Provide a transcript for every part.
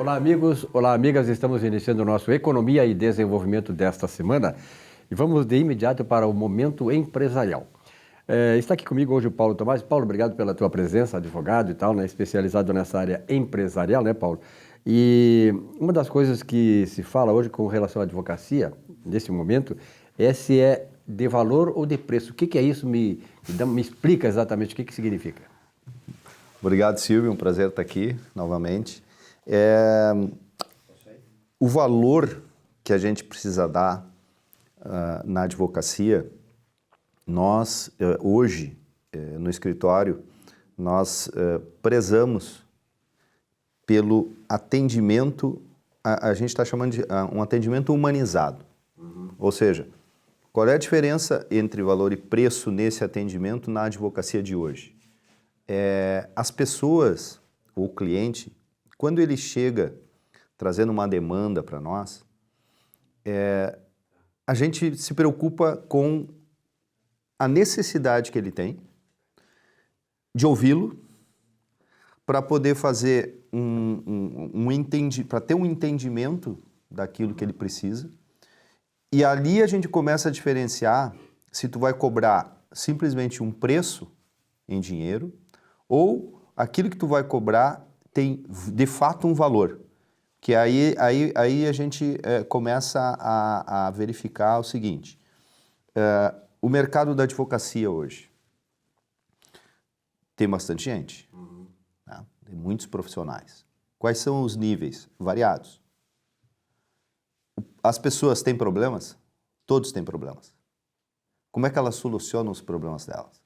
Olá, amigos. Olá, amigas. Estamos iniciando o nosso Economia e Desenvolvimento desta semana e vamos de imediato para o momento empresarial. Está aqui comigo hoje o Paulo Tomás. Paulo, obrigado pela tua presença, advogado e tal, né? Especializado nessa área empresarial, né, Paulo? E uma das coisas que se fala hoje com relação à advocacia, nesse momento, é se é de valor ou de preço. O que é isso? Me explica exatamente o que significa. Obrigado, Silvio. Um prazer estar aqui novamente. O valor que a gente precisa dar na advocacia, nós, hoje, no escritório, nós prezamos pelo atendimento, a gente está chamando de um atendimento humanizado. Ou seja, qual é a diferença entre valor e preço nesse atendimento na advocacia de hoje? As pessoas, o cliente, quando ele chega trazendo uma demanda para nós, a gente se preocupa com a necessidade que ele tem de ouvi-lo para poder fazer para ter um entendimento daquilo que ele precisa. E ali a gente começa a diferenciar se tu vai cobrar simplesmente um preço em dinheiro ou aquilo que tu vai cobrar tem de fato um valor. Que aí a gente começa a verificar o seguinte, o mercado da advocacia hoje tem bastante gente, né? Tem muitos profissionais. Quais são os níveis? Variados. As pessoas têm problemas? Todos têm problemas. Como é que elas solucionam os problemas delas?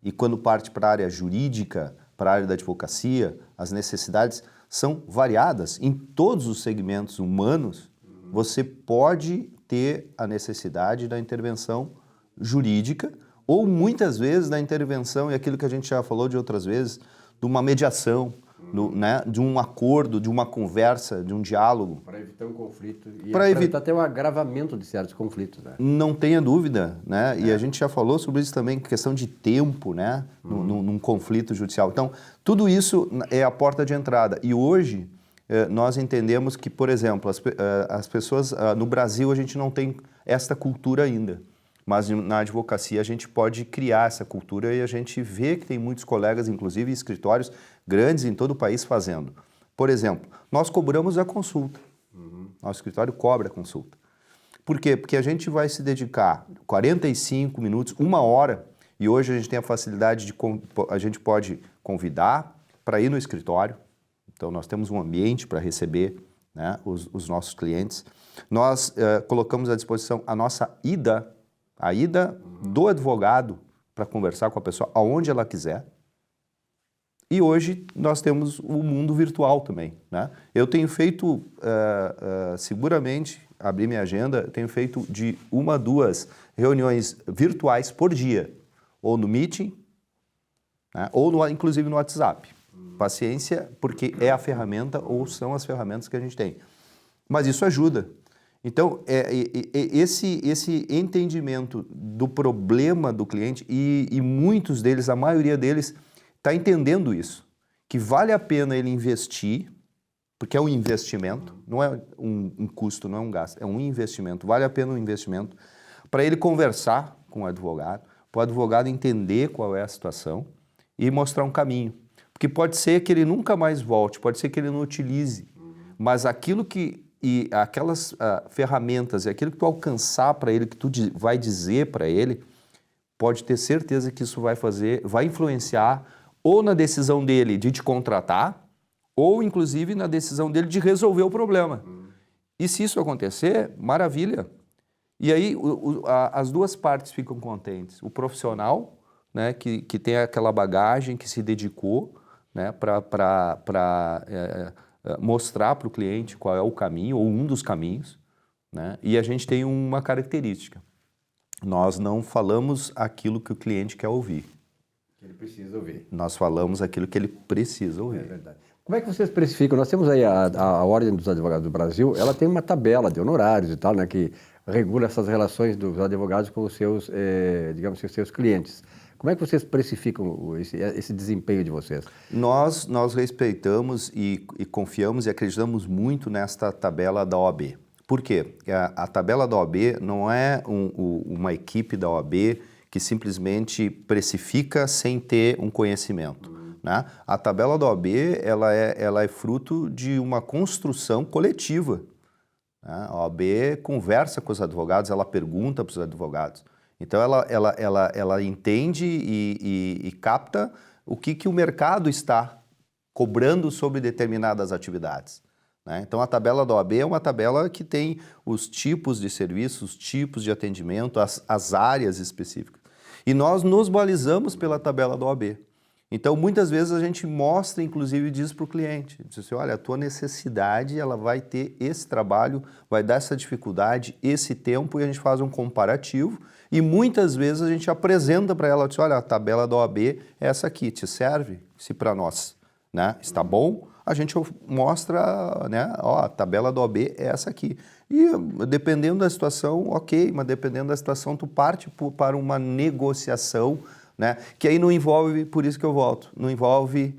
E quando parte para a área jurídica, para a área da advocacia, as necessidades são variadas. Em todos os segmentos humanos, você pode ter a necessidade da intervenção jurídica ou muitas vezes da intervenção, e aquilo que a gente já falou de outras vezes, de uma mediação, né, de um acordo, de uma conversa, de um diálogo. Para evitar um conflito e para evitar até um agravamento de certos conflitos, né? Não tenha dúvida, né? E a gente já falou sobre isso também, questão de tempo, né? Num conflito judicial. Então, tudo isso é a porta de entrada. E hoje, nós entendemos que, por exemplo, as pessoas, no Brasil a gente não tem esta cultura ainda. Mas na advocacia a gente pode criar essa cultura e a gente vê que tem muitos colegas, inclusive escritórios grandes em todo o país fazendo. Por exemplo, nós cobramos a consulta. Nosso escritório cobra a consulta. Por quê? Porque a gente vai se dedicar 45 minutos, 1 hora, e hoje a gente tem a facilidade de, a gente pode convidar para ir no escritório. Então nós temos um ambiente para receber, né, os nossos clientes. Nós colocamos à disposição a nossa ida, a ida do advogado para conversar com a pessoa aonde ela quiser. E hoje nós temos o mundo virtual também, né? Eu tenho feito, seguramente, abri minha agenda, tenho feito de 1 a 2 reuniões virtuais por dia, ou no Meeting, né, ou inclusive no WhatsApp. Paciência, porque é a ferramenta ou são as ferramentas que a gente tem. Mas isso ajuda. Então, esse entendimento do problema do cliente, e muitos deles, a maioria deles, está entendendo isso, que vale a pena ele investir, porque é um investimento, não é um custo, não é um gasto, é um investimento, vale a pena um investimento, para ele conversar com o advogado, para o advogado entender qual é a situação e mostrar um caminho. Porque pode ser que ele nunca mais volte, pode ser que ele não utilize, mas aquilo que e aquelas ferramentas e aquilo que tu alcançar para ele, que tu vai dizer para ele, pode ter certeza que isso vai influenciar ou na decisão dele de te contratar, ou inclusive na decisão dele de resolver o problema. E se isso acontecer, maravilha. E aí as duas partes ficam contentes. O profissional, né, que tem aquela bagagem, que se dedicou, né, para mostrar para o cliente qual é o caminho, ou um dos caminhos, né? E a gente tem uma característica. Nós não falamos aquilo que o cliente quer ouvir. Que ele precisa ouvir. Nós falamos aquilo que ele precisa ouvir. É verdade. Como é que vocês precificam? Nós temos aí a Ordem dos Advogados do Brasil, ela tem uma tabela de honorários e tal, né, que regula essas relações dos advogados com os seus, digamos assim, os seus clientes. Como é que vocês precificam esse desempenho de vocês? Nós respeitamos e confiamos e acreditamos muito nesta tabela da OAB. Por quê? A tabela da OAB não é uma equipe da OAB que simplesmente precifica sem ter um conhecimento. Né? A tabela da OAB ela é fruto de uma construção coletiva. Né? A OAB conversa com os advogados, ela pergunta para os advogados. Então, ela entende e capta o que o mercado está cobrando sobre determinadas atividades. Né? Então, a tabela da OAB é uma tabela que tem os tipos de serviços, os tipos de atendimento, as áreas específicas. E nós nos balizamos pela tabela da OAB. Então, muitas vezes a gente mostra, inclusive, diz para o cliente, diz assim, olha, a tua necessidade, ela vai ter esse trabalho, vai dar essa dificuldade, esse tempo, e a gente faz um comparativo, e muitas vezes a gente apresenta para ela, diz, olha, a tabela da OAB é essa aqui, te serve? Se para nós, né, está bom, a gente mostra, né, ó, a tabela da OAB é essa aqui. E dependendo da situação, ok, mas dependendo da situação, tu parte para uma negociação, né? Que aí não envolve, por isso que eu volto, não envolve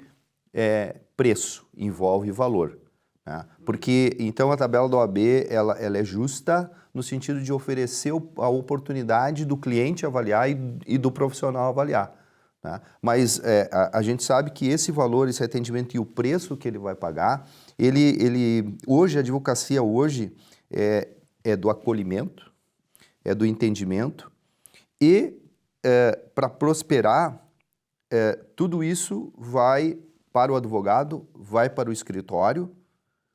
preço, envolve valor. Né? Porque, então, a tabela da OAB, ela é justa no sentido de oferecer a oportunidade do cliente avaliar e do profissional avaliar. Né? Mas a gente sabe que esse valor, esse atendimento e o preço que ele vai pagar, hoje, a advocacia hoje é do acolhimento, é do entendimento e para prosperar, tudo isso vai para o advogado, vai para o escritório,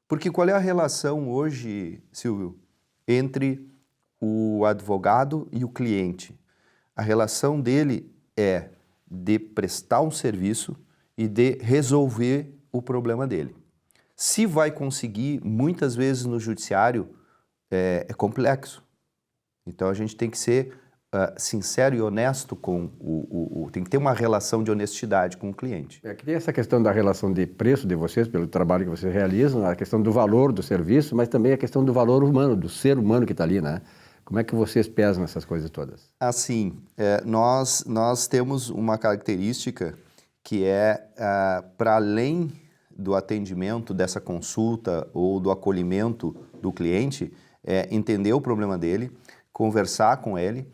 porque qual é a relação hoje, Silvio, entre o advogado e o cliente? A relação dele é de prestar um serviço e de resolver o problema dele. Se vai conseguir, muitas vezes no judiciário, é complexo. Então a gente tem que ser sincero e honesto com tem que ter uma relação de honestidade com o cliente. Que tem essa questão da relação de preço de vocês, pelo trabalho que vocês realizam, a questão do valor do serviço, mas também a questão do valor humano, do ser humano que está ali, né? Como é que vocês pesam essas coisas todas? Assim, nós temos uma característica que para além do atendimento, dessa consulta ou do acolhimento do cliente, entender o problema dele, conversar com ele,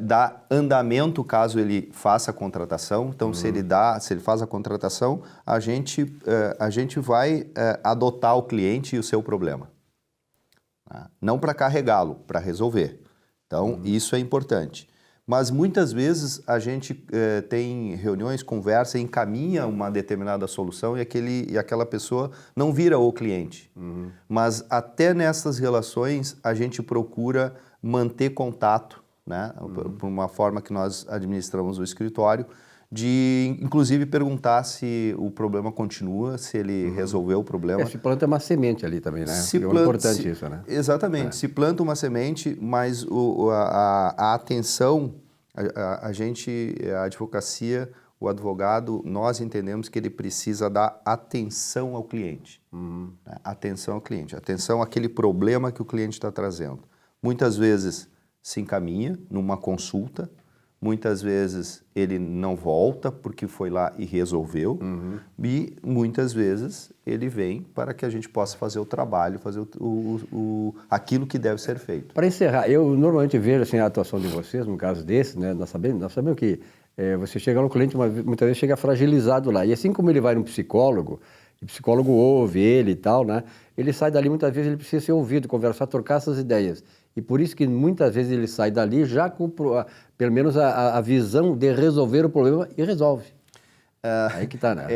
dar andamento caso ele faça a contratação. Então, se ele faz a contratação, a gente vai adotar o cliente e o seu problema. Não para carregá-lo, para resolver. Então, isso é importante. Mas muitas vezes a gente tem reuniões, conversa, encaminha uma determinada solução e aquela pessoa não vira o cliente. Mas até nessas relações a gente procura manter contato, né? Por uma forma que nós administramos o escritório, de inclusive perguntar se o problema continua, se ele resolveu o problema. Se planta uma semente ali também, né? É importante isso, né? Exatamente, se planta uma semente, mas a atenção, a advocacia, o advogado, nós entendemos que ele precisa dar atenção ao cliente. Né? Atenção ao cliente, atenção àquele problema que o cliente está trazendo. Muitas vezes se encaminha numa consulta, muitas vezes ele não volta porque foi lá e resolveu, e muitas vezes ele vem para que a gente possa fazer o trabalho, fazer aquilo que deve ser feito. Para encerrar, eu normalmente vejo assim, a atuação de vocês, no caso desse, né, nós sabemos que você chega no cliente, muitas vezes chega fragilizado lá, e assim como ele vai no psicólogo, o psicólogo ouve ele e tal, né, ele sai dali, muitas vezes ele precisa ser ouvido, conversar, trocar essas ideias. E por isso que muitas vezes ele sai dali já com pelo menos a visão de resolver o problema e resolve. Aí que está, né?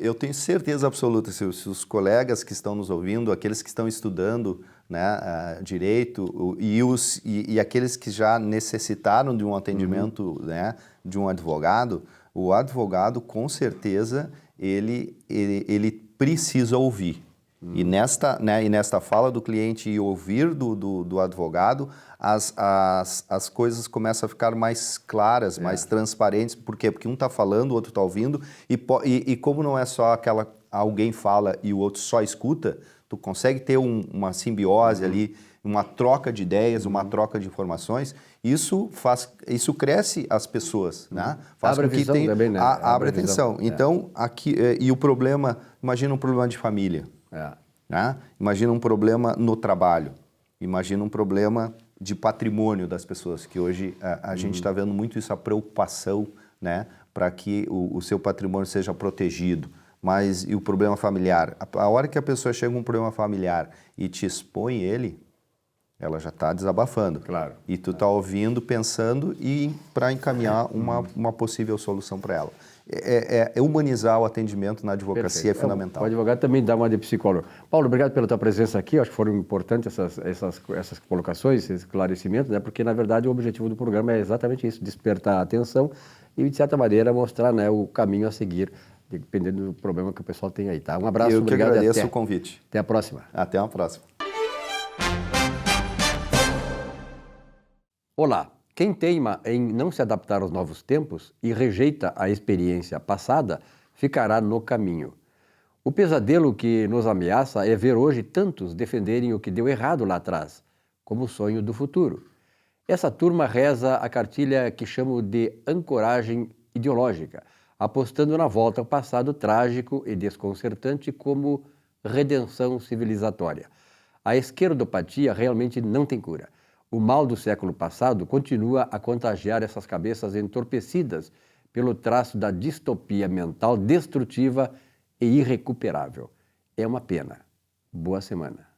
Eu tenho certeza absoluta, se os colegas que estão nos ouvindo, aqueles que estão estudando, né, direito e aqueles que já necessitaram de um atendimento, né, de um advogado, o advogado com certeza ele precisa ouvir. E nesta fala do cliente e ouvir do advogado, as coisas começam a ficar mais claras, mais transparentes. Por quê? Porque um está falando, o outro está ouvindo, e como não é só alguém fala e o outro só escuta, tu consegue ter uma simbiose ali, uma troca de ideias, uma troca de informações, isso cresce as pessoas, né? Faz Abre com que visão também, né? abre Abre visão. atenção. Então, aqui, e o problema, imagina um problema de família, né? Imagina um problema no trabalho, imagina um problema de patrimônio das pessoas, que hoje a gente está vendo muito isso, a preocupação, né, para que o seu patrimônio seja protegido. Mas e o problema familiar? A hora que a pessoa chega um problema familiar e te expõe ele, ela já está desabafando. Claro. E tu está ouvindo, pensando e para encaminhar uma possível solução para ela. Humanizar o atendimento na advocacia. Perfeito. É fundamental. O advogado também dá uma de psicólogo. Paulo, obrigado pela tua presença aqui. Acho que foram importantes essas colocações, esses esclarecimentos, né? Porque, na verdade, o objetivo do programa é exatamente isso, despertar a atenção e, de certa maneira, mostrar, né, o caminho a seguir, dependendo do problema que o pessoal tem aí, tá? Um abraço, obrigado. Eu que agradeço o convite. Até a próxima. Até a próxima. Olá, quem teima em não se adaptar aos novos tempos e rejeita a experiência passada, ficará no caminho. O pesadelo que nos ameaça é ver hoje tantos defenderem o que deu errado lá atrás, como o sonho do futuro. Essa turma reza a cartilha que chamo de ancoragem ideológica, apostando na volta ao passado trágico e desconcertante como redenção civilizatória. A esquerdopatia realmente não tem cura. O mal do século passado continua a contagiar essas cabeças entorpecidas pelo traço da distopia mental destrutiva e irrecuperável. É uma pena. Boa semana.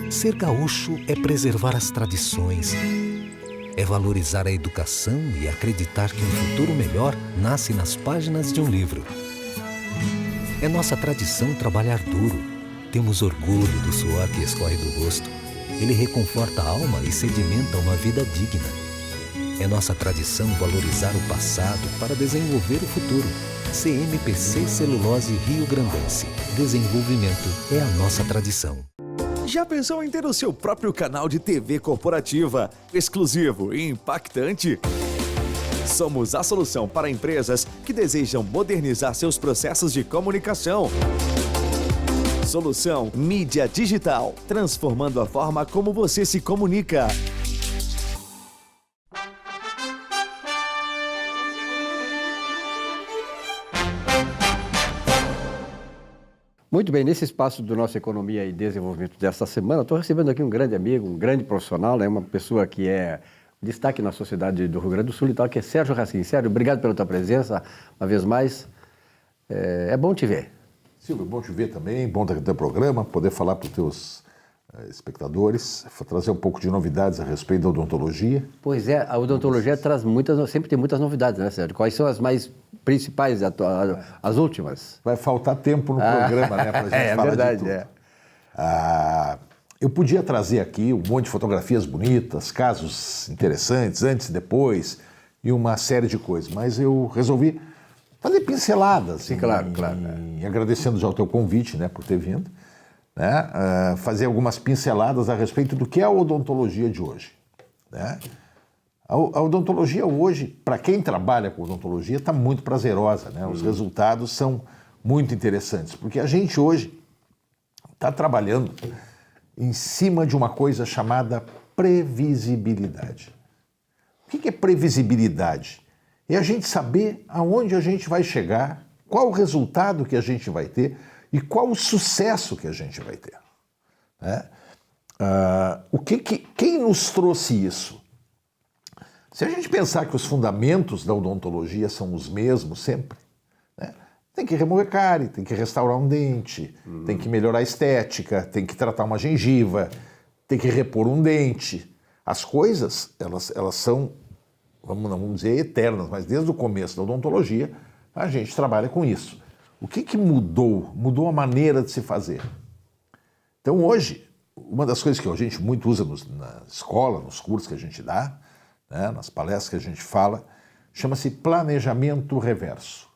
Ser gaúcho é preservar as tradições, é valorizar a educação e acreditar que um futuro melhor nasce nas páginas de um livro. É nossa tradição trabalhar duro. Temos orgulho do suor que escorre do rosto. Ele reconforta a alma e sedimenta uma vida digna. É nossa tradição valorizar o passado para desenvolver o futuro. CMPC Celulose Rio Grandense. Desenvolvimento é a nossa tradição. Já pensou em ter o seu próprio canal de TV corporativa, exclusivo e impactante? Somos a solução para empresas que desejam modernizar seus processos de comunicação. Solução Mídia Digital, transformando a forma como você se comunica. Muito bem, nesse espaço do nosso Economia e Desenvolvimento desta semana, estou recebendo aqui um grande amigo, um grande profissional, né? Uma pessoa que é destaque na sociedade do Rio Grande do Sul e tal, que é Sérgio Raskin. Sérgio, obrigado pela tua presença, uma vez mais. É bom te ver. Silvio, bom te ver também, bom ter o teu programa, poder falar para os teus espectadores, trazer um pouco de novidades a respeito da odontologia. Pois é, a odontologia sempre tem muitas novidades, né, Sérgio? Quais são as mais principais, as últimas? Vai faltar tempo no programa, né, para a gente falar verdade, de tudo. Eu podia trazer aqui um monte de fotografias bonitas, casos interessantes, antes e depois, e uma série de coisas, mas eu resolvi fazer pinceladas. Sim, claro. E agradecendo já o teu convite, né, por ter vindo, né, fazer algumas pinceladas a respeito do que é a odontologia de hoje, né? A odontologia hoje, para quem trabalha com odontologia, está muito prazerosa, né? Os resultados são muito interessantes, porque a gente hoje está trabalhando em cima de uma coisa chamada previsibilidade. O que é previsibilidade? É a gente saber aonde a gente vai chegar, qual o resultado que a gente vai ter e qual o sucesso que a gente vai ter, né? Quem nos trouxe isso? Se a gente pensar que os fundamentos da odontologia são os mesmos sempre, né? Tem que remover cárie, tem que restaurar um dente, tem que melhorar a estética, tem que tratar uma gengiva, tem que repor um dente. As coisas, elas são, não vamos dizer eternas, mas desde o começo da odontologia, a gente trabalha com isso. O que mudou? Mudou a maneira de se fazer. Então hoje, uma das coisas que a gente muito usa na escola, nos cursos que a gente dá, né, nas palestras que a gente fala, chama-se planejamento reverso,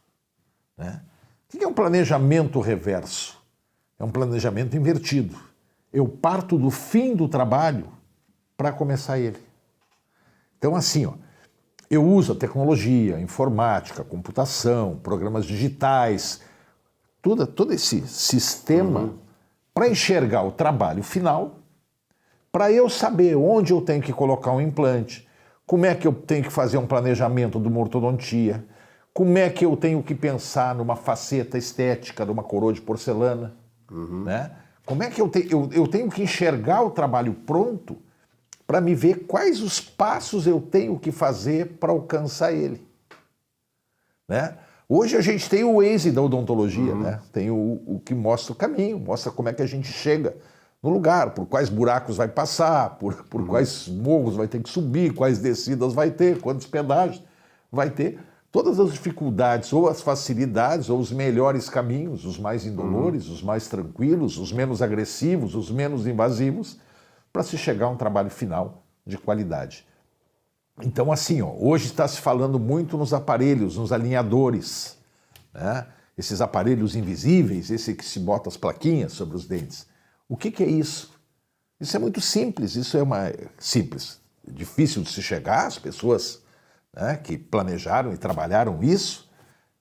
né? O que é um planejamento reverso? É um planejamento invertido. Eu parto do fim do trabalho para começar ele. Então assim, Eu uso a tecnologia, a informática, a computação, programas digitais, todo esse sistema para enxergar o trabalho final, para eu saber onde eu tenho que colocar um implante, como é que eu tenho que fazer um planejamento de uma ortodontia, como é que eu tenho que pensar numa faceta estética de uma coroa de porcelana, né? Como é que eu tenho que enxergar o trabalho pronto para me ver quais os passos eu tenho que fazer para alcançar ele, né? Hoje a gente tem o Waze da odontologia, né? Tem o que mostra o caminho, mostra como é que a gente chega no lugar, por quais buracos vai passar, por quais morros vai ter que subir, quais descidas vai ter, quantos pedágios vai ter. Todas as dificuldades, ou as facilidades, ou os melhores caminhos, os mais indolores, os mais tranquilos, os menos agressivos, os menos invasivos, para se chegar a um trabalho final de qualidade. Então, assim, hoje está se falando muito nos aparelhos, nos alinhadores, né? Esses aparelhos invisíveis, esse que se bota as plaquinhas sobre os dentes. O que é isso? Isso é muito simples, simples, difícil de se chegar, as pessoas, né, que planejaram e trabalharam isso,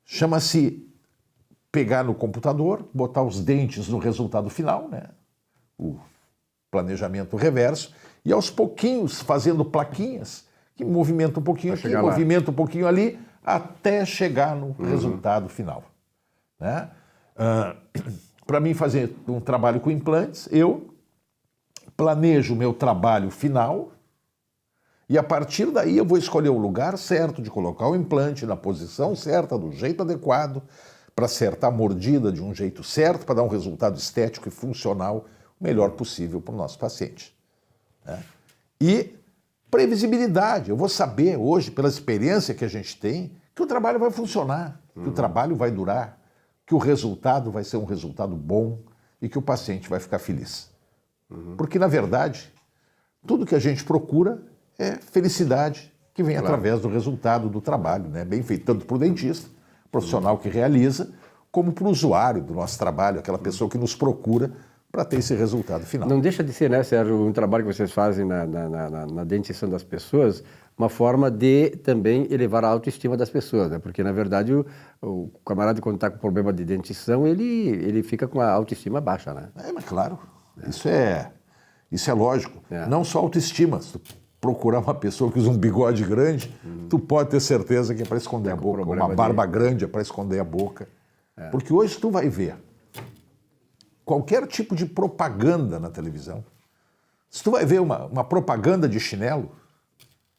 chama-se pegar no computador, botar os dentes no resultado final, né, o planejamento reverso, e aos pouquinhos fazendo plaquinhas, que movimenta um pouquinho aqui, movimenta um pouquinho ali, até chegar no resultado final, né? Para mim fazer um trabalho com implantes, eu planejo o meu trabalho final e a partir daí eu vou escolher o lugar certo de colocar o implante na posição certa, do jeito adequado, para acertar a mordida de um jeito certo, para dar um resultado estético e funcional o melhor possível para o nosso paciente, né? E previsibilidade. Eu vou saber hoje, pela experiência que a gente tem, que o trabalho vai funcionar, que o trabalho vai durar, que o resultado vai ser um resultado bom e que o paciente vai ficar feliz. Porque, na verdade, tudo que a gente procura é felicidade que vem através do resultado do trabalho, né? Bem feito tanto para o dentista, profissional que realiza, como para o usuário do nosso trabalho, aquela pessoa que nos procura para ter esse resultado final. Não deixa de ser, né, Sérgio, um trabalho que vocês fazem na dentição das pessoas, uma forma de também elevar a autoestima das pessoas, né? Porque, na verdade, o camarada, quando está com problema de dentição, ele fica com a autoestima baixa, né? Mas claro, isso é lógico. Não só autoestima. Se tu procurar uma pessoa que usa um bigode grande, tu pode ter certeza que é para esconder a boca. Uma barba grande é para esconder a boca. Porque hoje tu vai ver qualquer tipo de propaganda na televisão. Se tu vai ver uma propaganda de chinelo,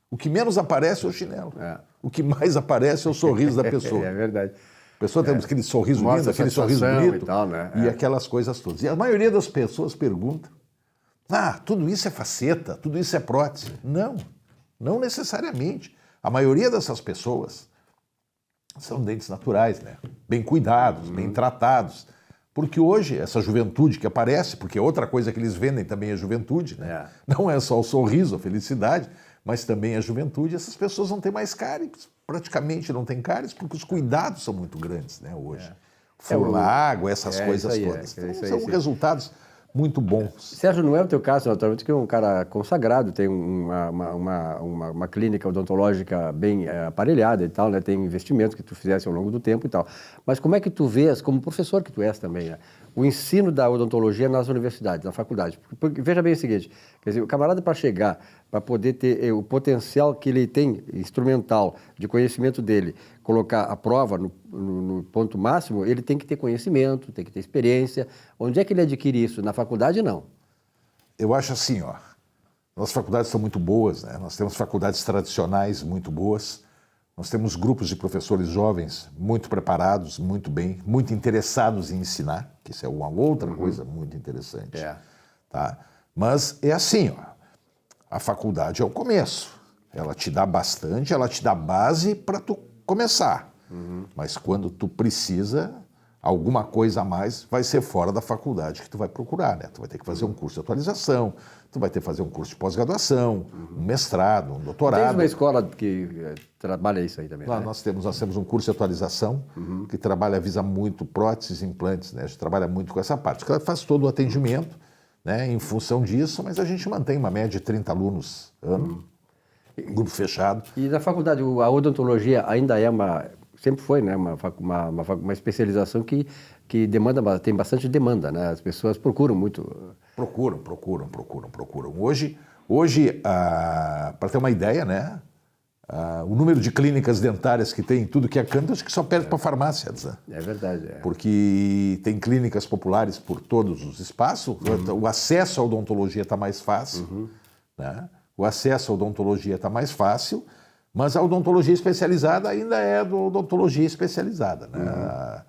o que menos aparece é o chinelo. O que mais aparece é o sorriso da pessoa. É verdade. A pessoa tem aquele sorriso lindo, aquele sorriso bonito e tal, né? E aquelas coisas todas. E a maioria das pessoas pergunta: tudo isso é faceta, tudo isso é prótese. Não, não necessariamente. A maioria dessas pessoas são dentes naturais, né? Bem cuidados, bem tratados. Porque hoje, essa juventude que aparece, porque outra coisa que eles vendem também é juventude, né? Não é só o sorriso, a felicidade, mas também a juventude. Essas pessoas não têm mais cáries, praticamente não têm cáries, porque os cuidados são muito grandes, né, hoje. Água, essas coisas todas. Então, são resultados muito bons. Sérgio, não é o teu caso, naturalmente, que é um cara consagrado, tem uma clínica odontológica bem aparelhada e tal, né? Tem investimentos que tu fizesse ao longo do tempo e tal. Mas como é que tu vês, como professor que tu és também, né? O ensino da odontologia nas universidades, na faculdade? Porque, veja bem o seguinte, quer dizer, o camarada para chegar, para poder ter o potencial que ele tem, instrumental, de conhecimento dele, colocar a prova no ponto máximo, ele tem que ter conhecimento, tem que ter experiência. Onde é que ele adquire isso? Na faculdade, não. Eu acho assim, nossas faculdades são muito boas, né? Nós temos faculdades tradicionais muito boas, nós temos grupos de professores jovens muito preparados, muito bem, muito interessados em ensinar, que isso é uma outra coisa muito interessante. Tá? Mas é assim, a faculdade é o começo. Ela te dá bastante, ela te dá base para tu começar. Mas quando tu precisa, alguma coisa a mais vai ser fora da faculdade que tu vai procurar, né? Tu vai ter que fazer um curso de atualização, tu vai ter que fazer um curso de pós-graduação, um mestrado, um doutorado. Tem uma escola que trabalha isso aí também, né? Nós temos um curso de atualização que visa muito próteses e implantes, né? A gente trabalha muito com essa parte. Ela faz todo o atendimento, né, em função disso, mas a gente mantém uma média de 30 alunos ano. grupo fechado. E na faculdade, a odontologia ainda é sempre foi, né, uma especialização que demanda, tem bastante demanda, né? As pessoas procuram muito. Procuram. Hoje, para ter uma ideia, né, o número de clínicas dentárias que tem em tudo que é canto, acho que só perde para farmácias. Né? É verdade. Porque tem clínicas populares por todos os espaços, o acesso à odontologia está mais fácil, né? O acesso à odontologia está mais fácil, mas a odontologia especializada ainda é odontologia especializada. Né?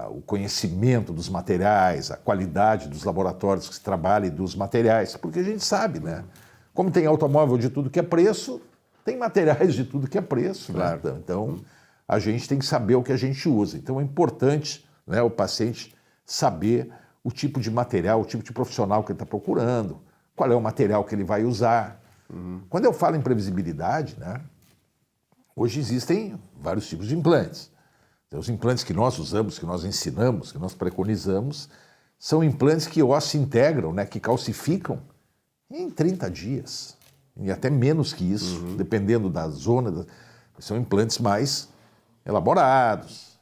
O conhecimento dos materiais, a qualidade dos laboratórios que se trabalham e dos materiais, porque a gente sabe, né? Como tem automóvel de tudo que é preço, tem materiais de tudo que é preço. Claro. Né? Então, a gente tem que saber o que a gente usa. Então, é importante, né, o paciente saber o tipo de material, o tipo de profissional que ele está procurando, qual é o material que ele vai usar. Quando eu falo em previsibilidade, né, hoje existem vários tipos de implantes. Os implantes que nós usamos, que nós ensinamos, que nós preconizamos, são implantes que se integram, né, que calcificam em 30 dias, e até menos que isso, dependendo da zona. São implantes mais elaborados,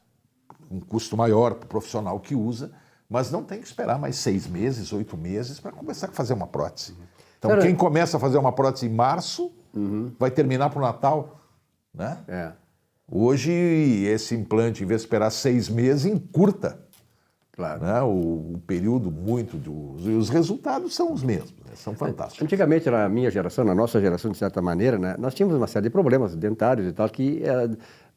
um custo maior para o profissional que usa, mas não tem que esperar mais 6 meses, 8 meses para começar a fazer uma prótese. Então, quem começa a fazer uma prótese em março, vai terminar para o Natal, né? Hoje, esse implante, em vez de esperar 6 meses, encurta. Claro. Né? O período muito e os resultados são os mesmos, né? São fantásticos. Antigamente, na minha geração, na nossa geração, de certa maneira, né, nós tínhamos uma série de problemas dentários e tal, que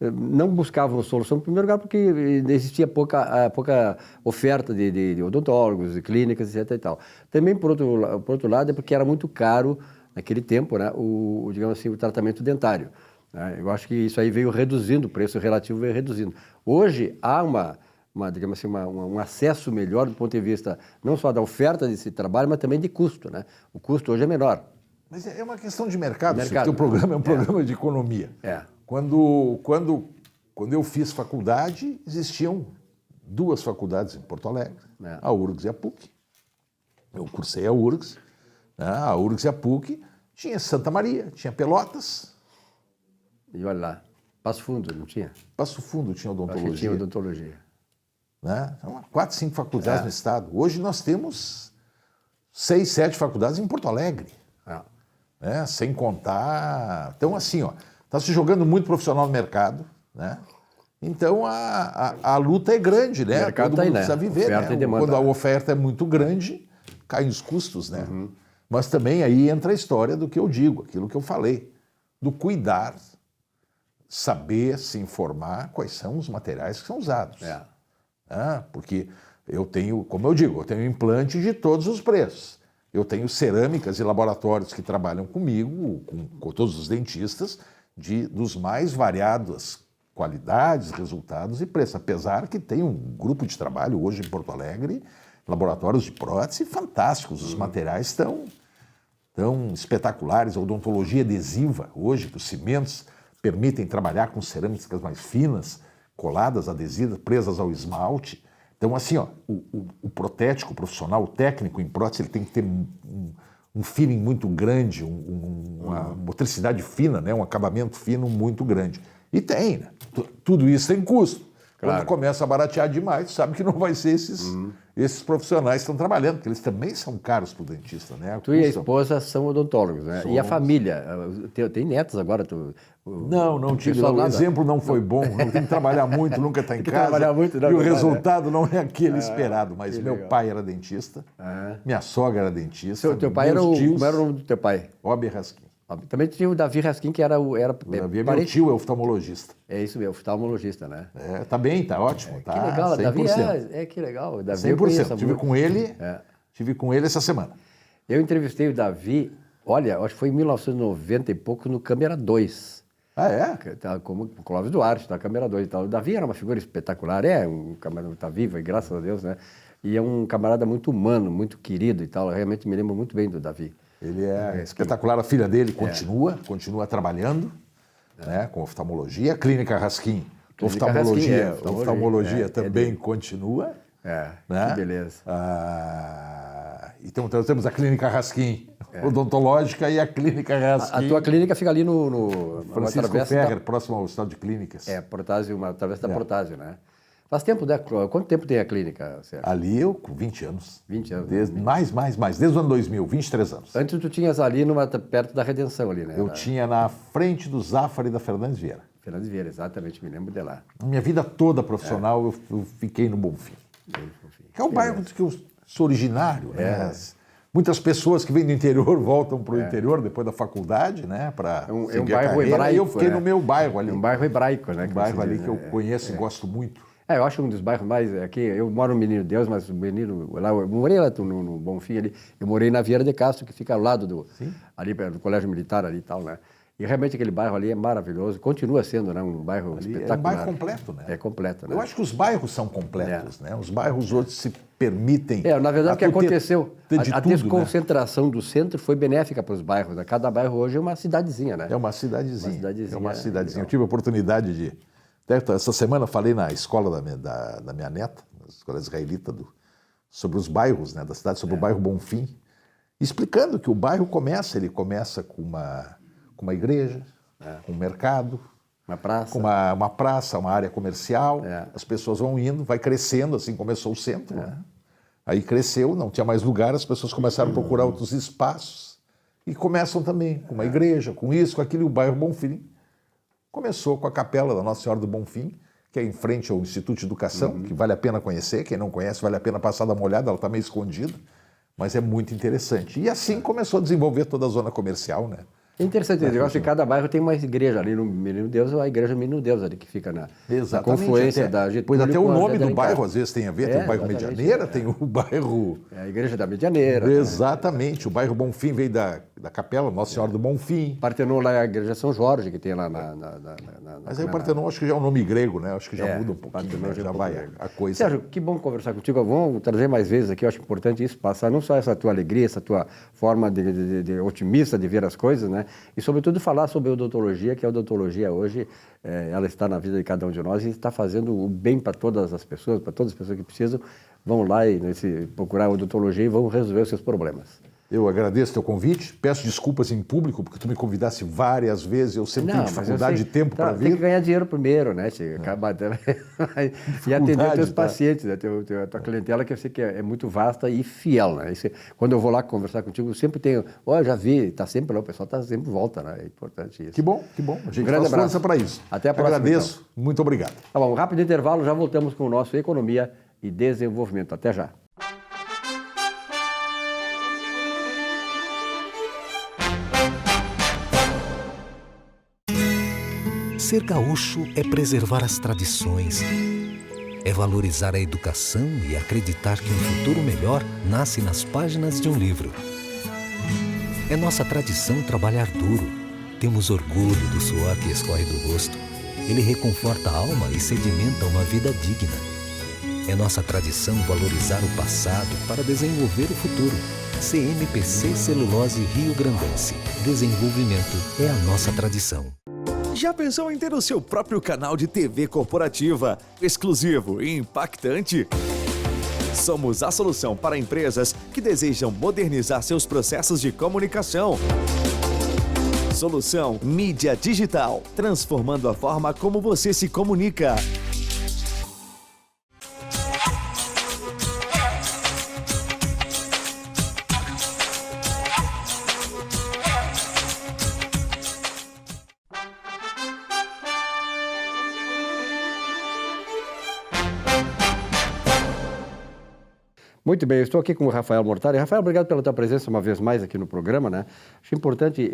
não buscavam solução, em primeiro lugar, porque existia pouca oferta de odontólogos, de clínicas, etc. E tal. Também, por outro lado, é porque era muito caro, naquele tempo, né, digamos assim, o tratamento dentário. Né? Eu acho que isso aí veio reduzindo, o preço relativo veio reduzindo. Hoje, há digamos assim, um acesso melhor do ponto de vista não só da oferta desse trabalho, mas também de custo, né? O custo hoje é menor. Mas é uma questão de mercado. O programa é um programa de economia. Quando eu fiz faculdade, existiam 2 faculdades em Porto Alegre, a URGS e a PUC. Eu cursei a URGS, né? A URGS e a PUC, tinha Santa Maria, tinha Pelotas. E olha lá, Passo Fundo, não tinha? Passo Fundo tinha odontologia. Acho que tinha odontologia. Né? Então, 4, 5 faculdades no estado. Hoje nós temos 6, 7 faculdades em Porto Alegre. Né? Sem contar... Então, assim, está se jogando muito profissional no mercado, né? Então, a luta é grande, né? O mercado todo mundo tá aí, precisa né? viver, Oferta né? e demanda. Quando a oferta é muito grande, caem os custos, né? Mas também aí entra a história do que eu digo, aquilo que eu falei, do cuidar, saber se informar quais são os materiais que são usados. Porque eu tenho, como eu digo, eu tenho implante de todos os preços. Eu tenho cerâmicas e laboratórios que trabalham comigo, com todos os dentistas, dos mais variadas qualidades, resultados e preços. Apesar que tem um grupo de trabalho hoje em Porto Alegre, laboratórios de prótese fantásticos. Os materiais estão espetaculares. A odontologia adesiva hoje, que os cimentos permitem trabalhar com cerâmicas mais finas, coladas, adesivas, presas ao esmalte. Então, assim, o protético profissional, o técnico em prótese, ele tem que ter um feeling muito grande, uma motricidade fina, né? Um acabamento fino muito grande. E tem, né? Tudo isso tem custo. Claro. Quando começa a baratear demais, sabe que não vai ser esses profissionais que estão trabalhando, porque eles também são caros para o dentista, né? Tu e a esposa são odontólogos, né? E a família? Tem netos agora? Não tive. O exemplo não foi bom. Não tem que trabalhar muito, nunca está em casa. Trabalhar muito, não, e o resultado não é aquele esperado. Mas meu pai era dentista, minha sogra era dentista. Teu pai como era o nome do teu pai? Obi Raskin. Também tinha o Davi Raskin, que era o Davi é meu tio, é oftalmologista. É isso mesmo, oftalmologista, né? Tá bem, tá ótimo. Que legal, 100%. Davi que legal. O Davi 100%. Tive com ele essa semana. Eu entrevistei o Davi, olha, acho que foi em 1990 e pouco, no Câmera 2. Como o Clóvis Duarte, da Câmera 2 e tal. O Davi era uma figura espetacular, um camarada, tá vivo, e graças a Deus, né? E é um camarada muito humano, muito querido e tal. Eu realmente me lembro muito bem do Davi. Ele é espetacular, a filha dele continua trabalhando, né, com oftalmologia. A Clínica Raskin, oftalmologia também continua. Né? Que beleza. Então temos a Clínica Raskin, odontológica, e a Clínica Raskin. A tua clínica fica ali no Francisco Ferrer, próximo ao Hospital de Clínicas. Protásio, uma travessa da Protásio, né? Faz tempo, né? Quanto tempo tem a clínica, Sérgio? Ali eu com 20 anos. 20 anos. Mais. Desde o ano 2000, 23 anos. Antes tu tinhas ali perto da Redenção ali, né? Eu tinha na frente do Zafari da Fernandes Vieira. Fernandes Vieira, exatamente, me lembro de lá. Minha vida toda profissional eu fiquei no Bonfim. Que é um bairro que eu sou originário, né? Muitas pessoas que vêm do interior voltam para o interior depois da faculdade, né? Para um bairro hebraico. E eu fiquei no meu bairro ali. Um bairro hebraico, né? Um bairro ali que eu conheço e gosto muito. Eu acho um dos bairros mais... Aqui, eu moro no Menino Deus, mas o Menino... Lá, eu morei lá no Bonfim ali. Eu morei na Vieira de Castro, que fica ao lado ali perto do Colégio Militar ali e tal, né? E realmente aquele bairro ali é maravilhoso. Continua sendo, né? Um bairro espetacular. É um bairro completo, né? É completo, né? Eu acho que os bairros são completos, né? Os bairros outros se permitem... Na verdade, o que aconteceu? A tudo, desconcentração do centro foi benéfica para os bairros, né? Cada bairro hoje é uma cidadezinha, né? É uma cidadezinha. É uma cidadezinha. Eu tive a oportunidade de... Essa semana falei na escola da minha neta, na escola israelita, sobre os bairros, né, da cidade, sobre o bairro Bonfim, explicando que o bairro ele começa com uma igreja, com um mercado, uma praça, com uma praça, uma área comercial. As pessoas vão indo, vai crescendo, assim começou o centro. Né? Aí cresceu, não tinha mais lugar, as pessoas começaram a procurar outros espaços e começam também com uma igreja, com isso, com aquilo, e o bairro Bonfim começou com a capela da Nossa Senhora do Bonfim, que é em frente ao Instituto de Educação, que vale a pena conhecer. Quem não conhece, vale a pena passar dar uma olhada, ela está meio escondida, mas é muito interessante. E assim começou a desenvolver toda a zona comercial, né? É interessante, eu acho que cada bairro tem uma igreja ali no Menino Deus, a igreja Menino Deus ali que fica na confluência da Getúlio. Pois até o nome do bairro às vezes tem a ver, tem o bairro Medianeira, tem o bairro... a igreja da Medianeira. Exatamente, o bairro Bonfim veio da capela Nossa Senhora do Bonfim. Partenon lá é a igreja São Jorge, que tem lá Mas aí o Partenon acho que já é um nome grego, né? Acho que já muda um pouquinho, né? Já vai a coisa. Sérgio, que bom conversar contigo, vamos trazer mais vezes aqui, eu acho importante isso, passar não só essa tua alegria, essa tua forma de otimista de ver as coisas, né? E sobretudo falar sobre a odontologia, que a odontologia hoje, ela está na vida de cada um de nós e está fazendo o bem para todas as pessoas, para todas as pessoas que precisam, vão lá e procurar a odontologia e vão resolver os seus problemas. Eu agradeço o teu convite, peço desculpas em público, porque tu me convidasse várias vezes, eu sempre tenho dificuldade de tempo para vir. Tem que ganhar dinheiro primeiro, né? E atender os teus pacientes, né? A tua clientela, que eu sei que é muito vasta e fiel, né? Quando eu vou lá conversar contigo, eu sempre tenho, já vi, está sempre lá, o pessoal está sempre em volta, né? É importante isso. Que bom, que bom. A gente grande faz força para isso. Até a próxima. Agradeço, então. Muito obrigado. Tá bom, um rápido intervalo, já voltamos com o nosso Economia e Desenvolvimento. Até já. Ser gaúcho é preservar as tradições, é valorizar a educação e acreditar que um futuro melhor nasce nas páginas de um livro. É nossa tradição trabalhar duro. Temos orgulho do suor que escorre do rosto. Ele reconforta a alma e sedimenta uma vida digna. É nossa tradição valorizar o passado para desenvolver o futuro. CMPC Celulose Rio Grandense. Desenvolvimento é a nossa tradição. Já pensou em ter o seu próprio canal de TV corporativa, exclusivo e impactante? Somos a solução para empresas que desejam modernizar seus processos de comunicação. Solução Mídia Digital, transformando a forma como você se comunica. Muito bem, eu estou aqui com o Rafael Mortari. Rafael, obrigado pela tua presença uma vez mais aqui no programa, né? Acho importante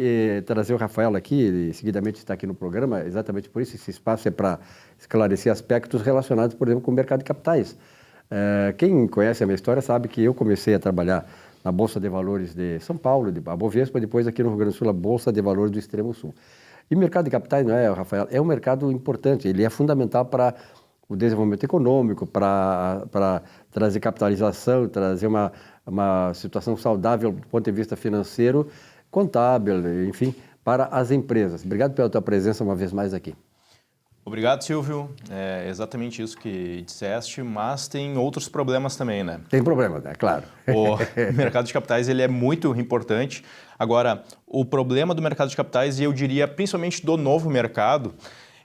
trazer o Rafael aqui, ele seguidamente está aqui no programa, exatamente por isso esse espaço é para esclarecer aspectos relacionados, por exemplo, com o mercado de capitais. Quem conhece a minha história sabe que eu comecei a trabalhar na Bolsa de Valores de São Paulo, a Bovespa, depois aqui no Rio Grande do Sul, a Bolsa de Valores do Extremo Sul. E o mercado de capitais, não é, Rafael? É um mercado importante, ele é fundamental para o desenvolvimento econômico, para trazer capitalização, trazer uma situação saudável do ponto de vista financeiro, contábil, enfim, para as empresas. Obrigado pela tua presença uma vez mais aqui. Obrigado, Silvio. É exatamente isso que disseste, mas tem outros problemas também, né? Tem problema, né? Claro. O mercado de capitais ele é muito importante. Agora, o problema do mercado de capitais, e eu diria principalmente do novo mercado,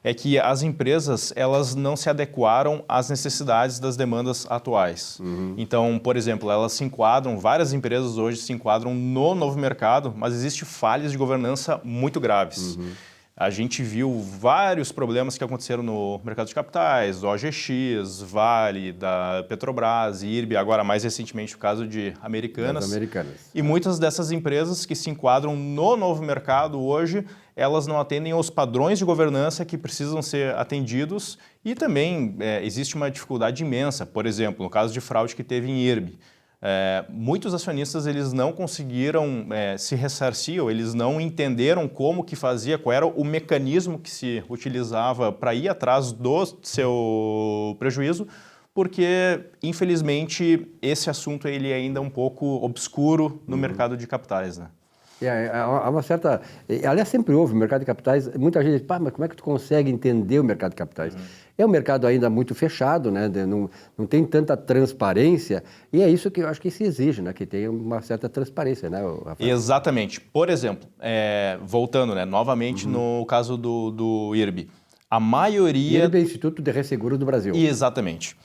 é que as empresas elas não se adequaram às necessidades das demandas atuais. Então, por exemplo, várias empresas hoje se enquadram no novo mercado, mas existem falhas de governança muito graves. A gente viu vários problemas que aconteceram no mercado de capitais, OGX, Vale, da Petrobras, IRB, agora mais recentemente o caso de Americanas. E muitas dessas empresas que se enquadram no novo mercado hoje, elas não atendem aos padrões de governança que precisam ser atendidos e também existe uma dificuldade imensa. Por exemplo, no caso de fraude que teve em IRB, muitos acionistas eles não conseguiram se ressarcir, ou eles não entenderam como que fazia, qual era o mecanismo que se utilizava para ir atrás do seu prejuízo, porque, infelizmente, esse assunto ele é ainda um pouco obscuro no mercado de capitais, né? Há uma certa... Aliás, sempre houve no mercado de capitais. Muita gente diz, mas como é que tu consegue entender o mercado de capitais? É um mercado ainda muito fechado, né? Não tem tanta transparência, e é isso que eu acho que se exige, né? Que tenha uma certa transparência, né, Rafael? Exatamente. Por exemplo, voltando, né, novamente no caso do IRB, a maioria... IRB é o Instituto de Resseguro do Brasil. Exatamente.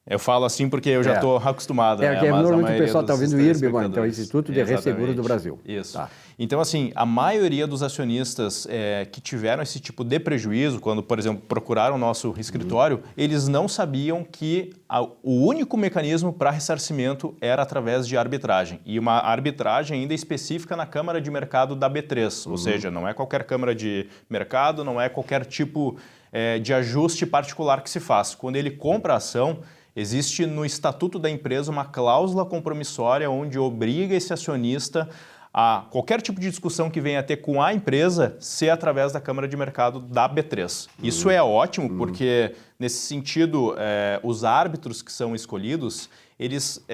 Eu falo assim porque eu já estou acostumado. Né? Mas normalmente o pessoal está ouvindo o IRB, então é o Instituto de Resseguro do Brasil. Isso. Tá. Então, assim, a maioria dos acionistas que tiveram esse tipo de prejuízo, quando, por exemplo, procuraram o nosso escritório, eles não sabiam que o único mecanismo para ressarcimento era através de arbitragem. E uma arbitragem ainda específica na Câmara de Mercado da B3. Ou seja, não é qualquer Câmara de Mercado, não é qualquer tipo de ajuste particular que se faz. Quando ele compra a ação, existe no estatuto da empresa uma cláusula compromissória onde obriga esse acionista a qualquer tipo de discussão que venha a ter com a empresa ser através da Câmara de Mercado da B3. Isso é ótimo porque, nesse sentido, os árbitros que são escolhidos, eles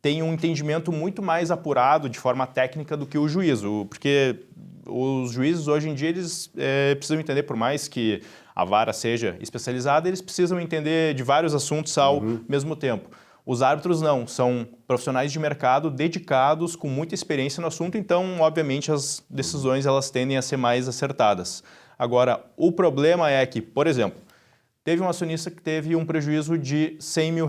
têm um entendimento muito mais apurado de forma técnica do que o juízo, porque os juízes hoje em dia eles precisam entender, por mais que a vara seja especializada, eles precisam entender de vários assuntos ao mesmo tempo. Os árbitros não, são profissionais de mercado dedicados, com muita experiência no assunto, então, obviamente, as decisões elas tendem a ser mais acertadas. Agora, o problema é que, por exemplo, teve um acionista que teve um prejuízo de R$100 mil.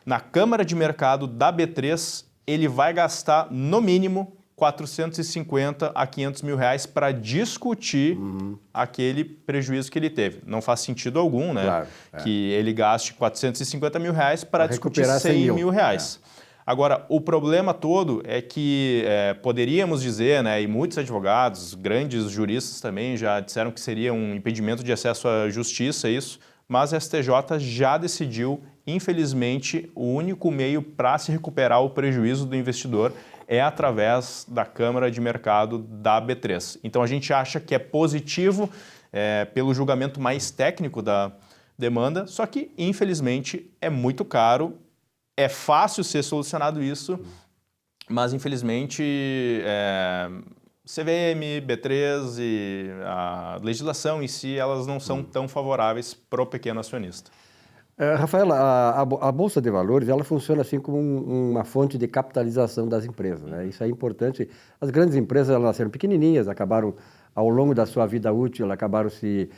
Na Câmara de Mercado da B3, ele vai gastar, no mínimo, 450 a 500 mil reais para discutir aquele prejuízo que ele teve. Não faz sentido algum, né? Claro, que ele gaste 450 mil reais para discutir 100 mil reais. Agora, o problema todo é que poderíamos dizer, né, e muitos advogados, grandes juristas também já disseram que seria um impedimento de acesso à justiça isso, mas a STJ já decidiu, infelizmente, o único meio para se recuperar o prejuízo do investidor é através da Câmara de Mercado da B3. Então, a gente acha que é positivo pelo julgamento mais técnico da demanda, só que, infelizmente, é muito caro, é fácil ser solucionado isso, mas, infelizmente, CVM, B3 e a legislação em si, elas não são tão favoráveis para o pequeno acionista. Rafaela, a Bolsa de Valores ela funciona assim como uma fonte de capitalização das empresas, né? Isso é importante. As grandes empresas elas nasceram pequenininhas, acabaram, ao longo da sua vida útil, elas acabaram se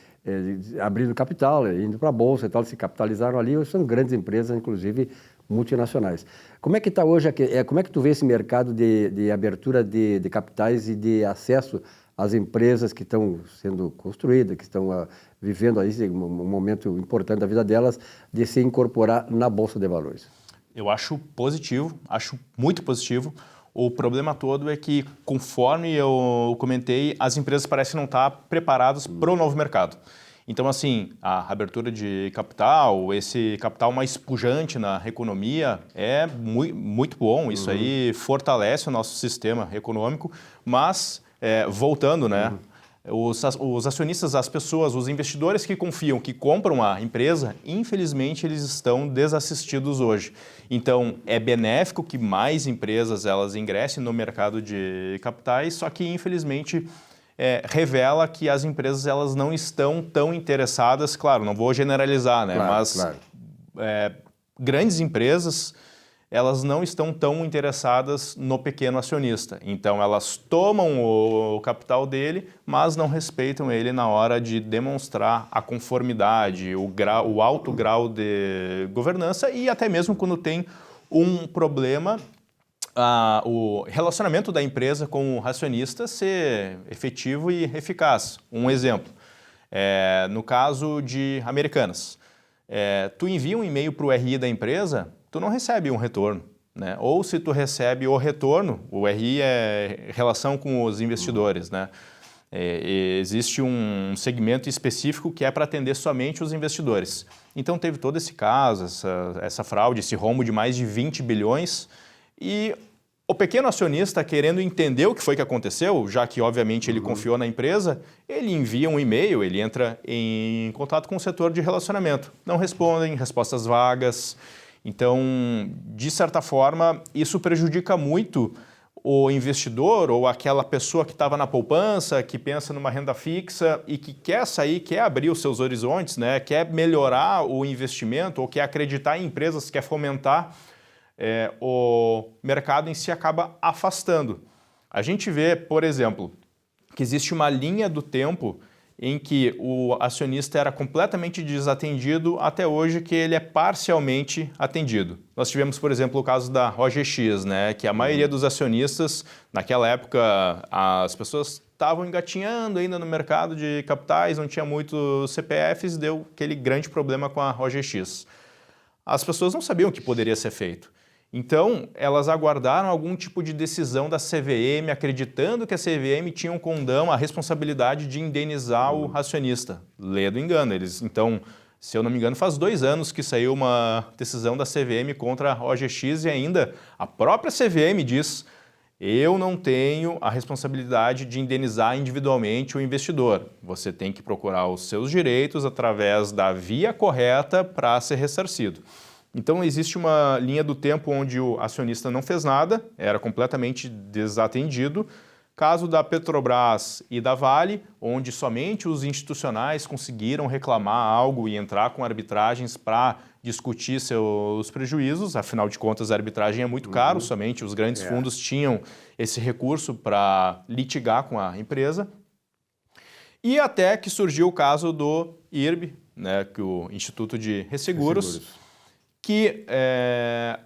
abrindo capital, indo para a Bolsa e tal, se capitalizaram ali. São grandes empresas, inclusive multinacionais. Como é que está hoje, como é que tu vê esse mercado de abertura de capitais e de acesso às empresas que estão sendo construídas, que estão vivendo aí um momento importante da vida delas, de se incorporar na Bolsa de Valores? Eu acho positivo, acho muito positivo. O problema todo é que, conforme eu comentei, as empresas parecem não estar preparadas para o novo mercado. Então, assim, a abertura de capital, esse capital mais pujante na economia é muito bom. Isso aí fortalece o nosso sistema econômico, mas... voltando, né? Os acionistas, as pessoas, os investidores que confiam, que compram a empresa, infelizmente eles estão desassistidos hoje. Então, é benéfico que mais empresas elas ingressem no mercado de capitais, só que infelizmente revela que as empresas elas não estão tão interessadas, claro, não vou generalizar, né? Claro, Mas claro. Grandes empresas elas não estão tão interessadas no pequeno acionista. Então, elas tomam o capital dele, mas não respeitam ele na hora de demonstrar a conformidade, o alto grau de governança e até mesmo quando tem um problema, o relacionamento da empresa com o acionista ser efetivo e eficaz. Um exemplo, no caso de Americanas, tu envia um e-mail para o RI da empresa, tu não recebe um retorno, né? Ou se tu recebe o retorno, o RI é relação com os investidores, né? Existe um segmento específico que é para atender somente os investidores. Então teve todo esse caso, essa fraude, esse rombo de mais de 20 bilhões e o pequeno acionista, querendo entender o que foi que aconteceu, já que obviamente ele confiou na empresa, ele envia um e-mail, ele entra em contato com o setor de relacionamento. Não respondem, respostas vagas. Então, de certa forma, isso prejudica muito o investidor ou aquela pessoa que estava na poupança, que pensa numa renda fixa e que quer sair, quer abrir os seus horizontes, né? Quer melhorar o investimento ou quer acreditar em empresas, quer fomentar, o mercado em si acaba afastando. A gente vê, por exemplo, que existe uma linha do tempo em que o acionista era completamente desatendido até hoje que ele é parcialmente atendido. Nós tivemos, por exemplo, o caso da OGX, né, que a maioria dos acionistas, naquela época, as pessoas estavam engatinhando ainda no mercado de capitais, não tinha muitos CPFs, deu aquele grande problema com a OGX. As pessoas não sabiam o que poderia ser feito. Então, elas aguardaram algum tipo de decisão da CVM, acreditando que a CVM tinha um condão, a responsabilidade de indenizar o acionista. Lê do engano. Então, se eu não me engano, faz 2 anos que saiu uma decisão da CVM contra a OGX e ainda a própria CVM diz: eu não tenho a responsabilidade de indenizar individualmente o investidor. Você tem que procurar os seus direitos através da via correta para ser ressarcido. Então, existe uma linha do tempo onde o acionista não fez nada, era completamente desatendido. Caso da Petrobras e da Vale, onde somente os institucionais conseguiram reclamar algo e entrar com arbitragens para discutir seus prejuízos. Afinal de contas, a arbitragem é muito caro, somente os grandes fundos tinham esse recurso para litigar com a empresa. E até que surgiu o caso do IRB, né, que o Instituto de Resseguros, que,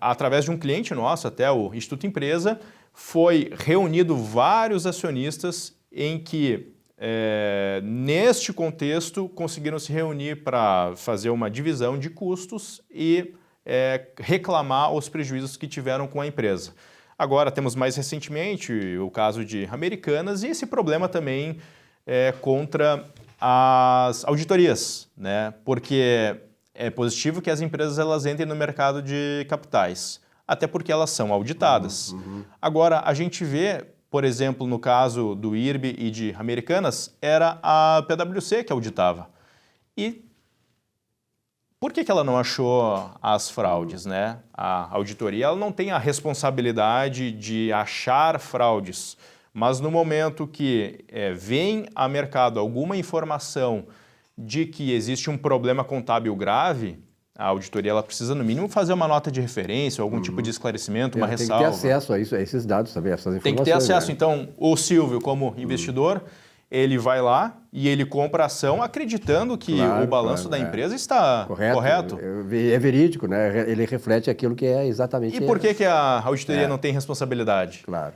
através de um cliente nosso, até o Instituto Empresa, foi reunido vários acionistas em que, neste contexto, conseguiram se reunir para fazer uma divisão de custos e reclamar os prejuízos que tiveram com a empresa. Agora, temos mais recentemente o caso de Americanas e esse problema também contra as auditorias, né? Porque é positivo que as empresas elas entrem no mercado de capitais, até porque elas são auditadas. Agora, a gente vê, por exemplo, no caso do IRB e de Americanas, era a PwC que auditava. E por que ela não achou as fraudes, né? A auditoria ela não tem a responsabilidade de achar fraudes, mas no momento que vem a mercado alguma informação de que existe um problema contábil grave, a auditoria ela precisa, no mínimo, fazer uma nota de referência, algum tipo de esclarecimento, uma ressalva. Tem que ter acesso a isso, a esses dados também, essas informações. Tem que ter acesso. Né? Então, o Silvio, como investidor, ele vai lá e ele compra a ação acreditando que o balanço da empresa está correto. É verídico, né? Ele reflete aquilo que é exatamente... E por que a auditoria não tem responsabilidade? Claro.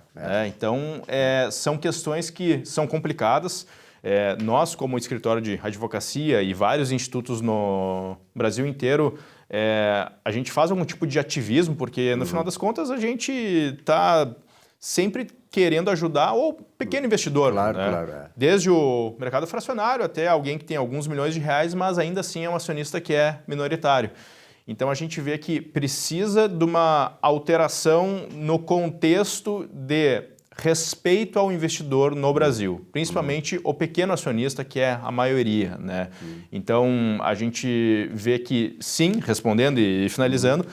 Então, são questões que são complicadas. Nós, como escritório de advocacia e vários institutos no Brasil inteiro, a gente faz algum tipo de ativismo, porque no final das contas a gente está sempre querendo ajudar o pequeno investidor. Claro, né? claro. Desde o mercado fracionário até alguém que tem alguns milhões de reais, mas ainda assim é um acionista que é minoritário. Então a gente vê que precisa de uma alteração no contexto de respeito ao investidor no Brasil, principalmente o pequeno acionista, que é a maioria, né? Então, a gente vê que, sim, respondendo e finalizando,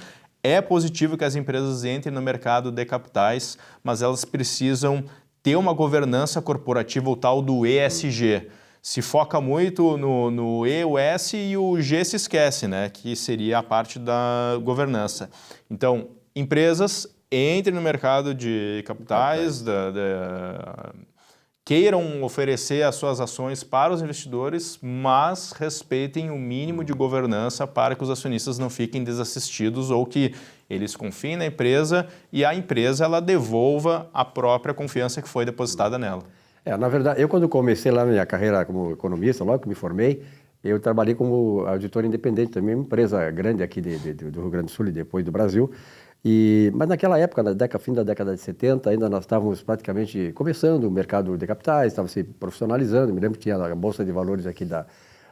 é positivo que as empresas entrem no mercado de capitais, mas elas precisam ter uma governança corporativa, o tal do ESG. Se foca muito no E, o S e o G se esquece, né? Que seria a parte da governança. Então, empresas entrem no mercado de capitais, queiram oferecer as suas ações para os investidores, mas respeitem o mínimo de governança para que os acionistas não fiquem desassistidos ou que eles confiem na empresa e a empresa ela devolva a própria confiança que foi depositada nela. Na verdade, eu quando comecei lá na minha carreira como economista, logo que me formei, eu trabalhei como auditor independente, também uma empresa grande aqui do Rio Grande do Sul e depois do Brasil. Mas naquela época, fim da década de 70, ainda nós estávamos praticamente começando o mercado de capitais, estava se profissionalizando. Me lembro que tinha a Bolsa de Valores aqui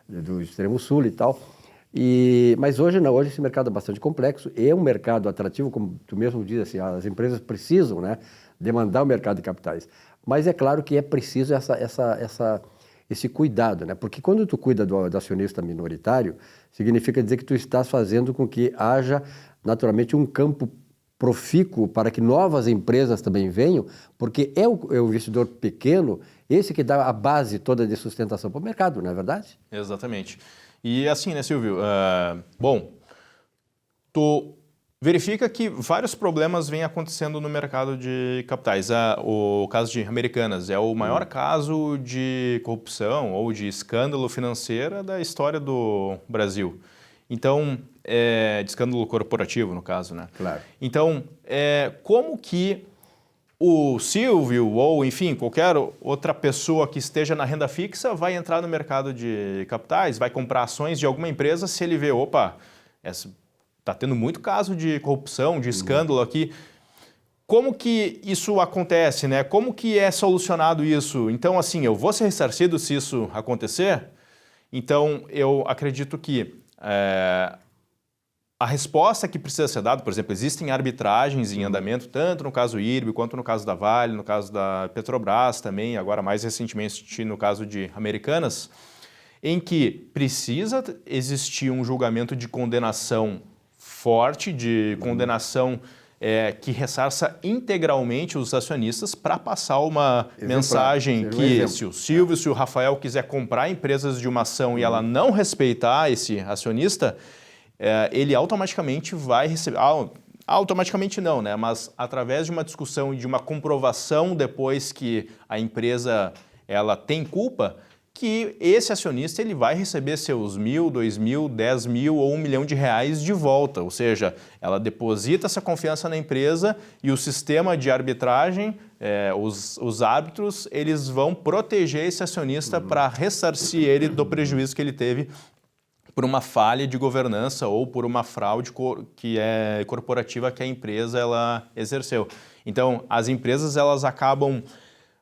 do Extremo Sul e tal. Mas hoje não, hoje esse mercado é bastante complexo, é um mercado atrativo, como tu mesmo diz, assim, as empresas precisam, né, demandar o mercado de capitais. Mas é claro que é preciso esse cuidado, né? Porque quando tu cuida do acionista minoritário, significa dizer que tu estás fazendo com que haja naturalmente um campo profícuo para que novas empresas também venham, porque é o investidor pequeno, esse que dá a base toda de sustentação para o mercado, não é verdade? Exatamente. E assim, né, Silvio? Bom, tu verifica que vários problemas vêm acontecendo no mercado de capitais. O caso de Americanas é o maior caso de corrupção ou de escândalo financeiro da história do Brasil. Então, de escândalo corporativo, no caso, né? Claro. Então, como que o Silvio ou, enfim, qualquer outra pessoa que esteja na renda fixa vai entrar no mercado de capitais, vai comprar ações de alguma empresa se ele vê, opa, está tendo muito caso de corrupção, de escândalo aqui. Como que isso acontece, né? Como que é solucionado isso? Então, assim, eu vou ser ressarcido se isso acontecer? Então, eu acredito que a resposta que precisa ser dada, por exemplo, existem arbitragens em andamento, tanto no caso IRB, quanto no caso da Vale, no caso da Petrobras também, agora mais recentemente no caso de Americanas, em que precisa existir um julgamento de condenação forte, de condenação que ressarça integralmente os acionistas para passar uma mensagem que se o Silvio, se o Rafael quiser comprar empresas de uma ação e ela não respeitar esse acionista, ele automaticamente vai receber... Automaticamente não, né? Mas através de uma discussão e de uma comprovação depois que a empresa ela tem culpa, que esse acionista ele vai receber seus 1.000, 2.000, 10.000 ou R$1 milhão de volta. Ou seja, ela deposita essa confiança na empresa e o sistema de arbitragem, os árbitros, eles vão proteger esse acionista para ressarcir ele do prejuízo que ele teve por uma falha de governança ou por uma fraude que é corporativa que a empresa ela exerceu. Então, as empresas elas acabam,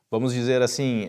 vamos dizer assim,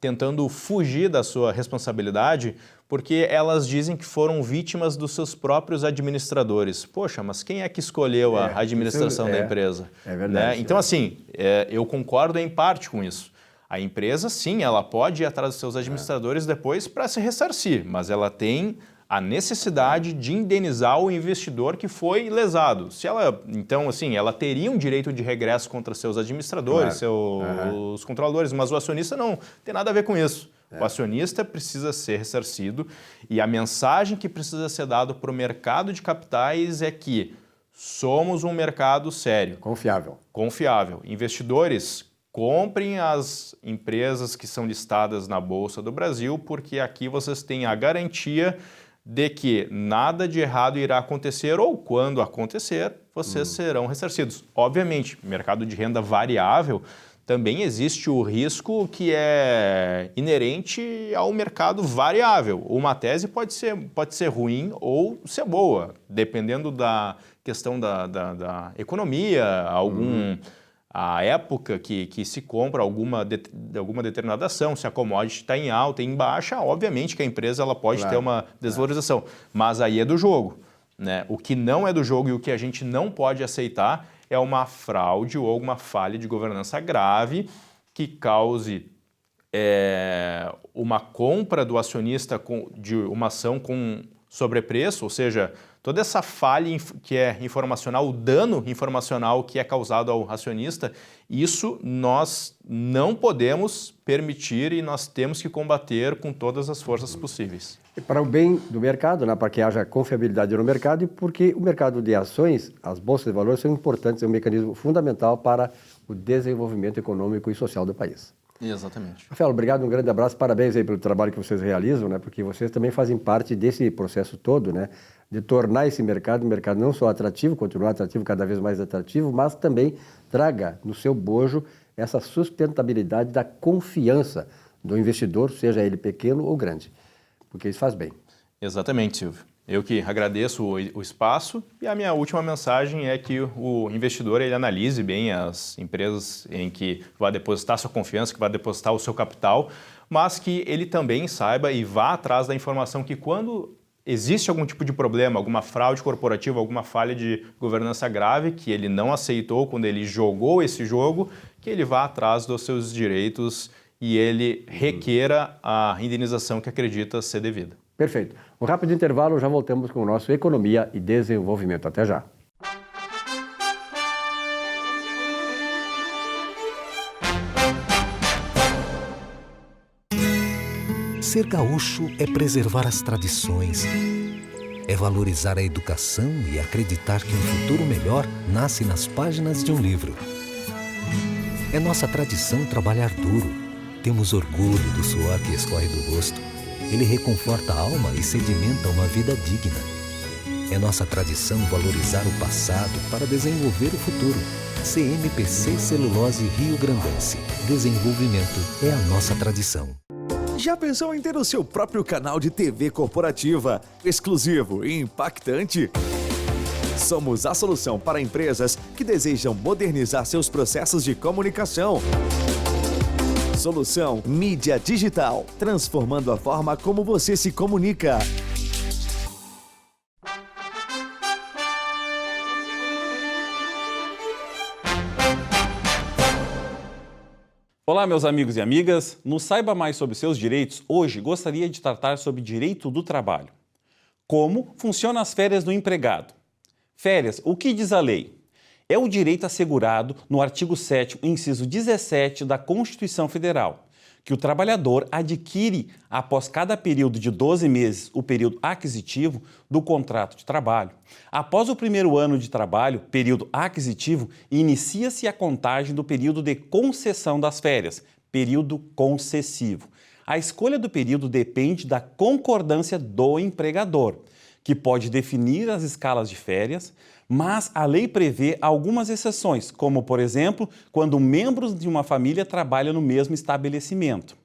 tentando fugir da sua responsabilidade porque elas dizem que foram vítimas dos seus próprios administradores. Poxa, mas quem é que escolheu a administração da empresa? É verdade. Né? Então, assim, eu concordo em parte com isso. A empresa, sim, ela pode ir atrás dos seus administradores depois para se ressarcir, mas ela tem a necessidade de indenizar o investidor que foi lesado. Se ela, então, assim, ela teria um direito de regresso contra seus administradores, seus controladores, mas o acionista não tem nada a ver com isso. O acionista precisa ser ressarcido e a mensagem que precisa ser dada para o mercado de capitais é que somos um mercado sério. Confiável. Confiável. Investidores, comprem as empresas que são listadas na Bolsa do Brasil, porque aqui vocês têm a garantia de que nada de errado irá acontecer ou quando acontecer, vocês serão ressarcidos. Obviamente, mercado de renda variável, também existe o risco que é inerente ao mercado variável. Uma tese pode ser ruim ou ser boa, dependendo da questão da economia, a época que se compra alguma determinada ação, se a commodity está em alta e em baixa, obviamente que a empresa ela pode ter uma desvalorização, mas aí é do jogo, né? O que não é do jogo e o que a gente não pode aceitar é uma fraude ou alguma falha de governança grave que cause uma compra do acionista de uma ação com sobrepreço, ou seja, toda essa falha que é informacional, o dano informacional que é causado ao acionista, isso nós não podemos permitir e nós temos que combater com todas as forças possíveis. E para o bem do mercado, né, para que haja confiabilidade no mercado e porque o mercado de ações, as bolsas de valores são importantes, é um mecanismo fundamental para o desenvolvimento econômico e social do país. Exatamente. Rafael, obrigado, um grande abraço, parabéns aí pelo trabalho que vocês realizam, né, porque vocês também fazem parte desse processo todo, né, de tornar esse mercado um mercado não só atrativo, continuar atrativo, cada vez mais atrativo, mas também traga no seu bojo essa sustentabilidade da confiança do investidor, seja ele pequeno ou grande, porque isso faz bem. Exatamente, Silvio. Eu que agradeço o espaço e a minha última mensagem é que o investidor ele analise bem as empresas em que vai depositar sua confiança, que vai depositar o seu capital, mas que ele também saiba e vá atrás da informação que quando existe algum tipo de problema, alguma fraude corporativa, alguma falha de governança grave que ele não aceitou quando ele jogou esse jogo, que ele vá atrás dos seus direitos e ele requeira a indenização que acredita ser devida. Perfeito. Um rápido intervalo, já voltamos com o nosso Economia e Desenvolvimento. Até já. Ser gaúcho é preservar as tradições, é valorizar a educação e acreditar que um futuro melhor nasce nas páginas de um livro. É nossa tradição trabalhar duro. Temos orgulho do suor que escorre do rosto. Ele reconforta a alma e sedimenta uma vida digna. É nossa tradição valorizar o passado para desenvolver o futuro. CMPC Celulose Rio Grandense. Desenvolvimento é a nossa tradição. Já pensou em ter o seu próprio canal de TV corporativa, exclusivo e impactante? Somos a solução para empresas que desejam modernizar seus processos de comunicação. Solução Mídia Digital, transformando a forma como você se comunica. Olá, meus amigos e amigas. No Saiba Mais sobre seus direitos, hoje gostaria de tratar sobre direito do trabalho. Como funcionam as férias do empregado? Férias, o que diz a lei? É o direito assegurado no artigo 7º, inciso 17 da Constituição Federal, que o trabalhador adquire após cada período de 12 meses, o período aquisitivo do contrato de trabalho. Após o primeiro ano de trabalho, período aquisitivo, inicia-se a contagem do período de concessão das férias, período concessivo. A escolha do período depende da concordância do empregador, que pode definir as escalas de férias, mas a lei prevê algumas exceções, como, por exemplo, quando membros de uma família trabalham no mesmo estabelecimento.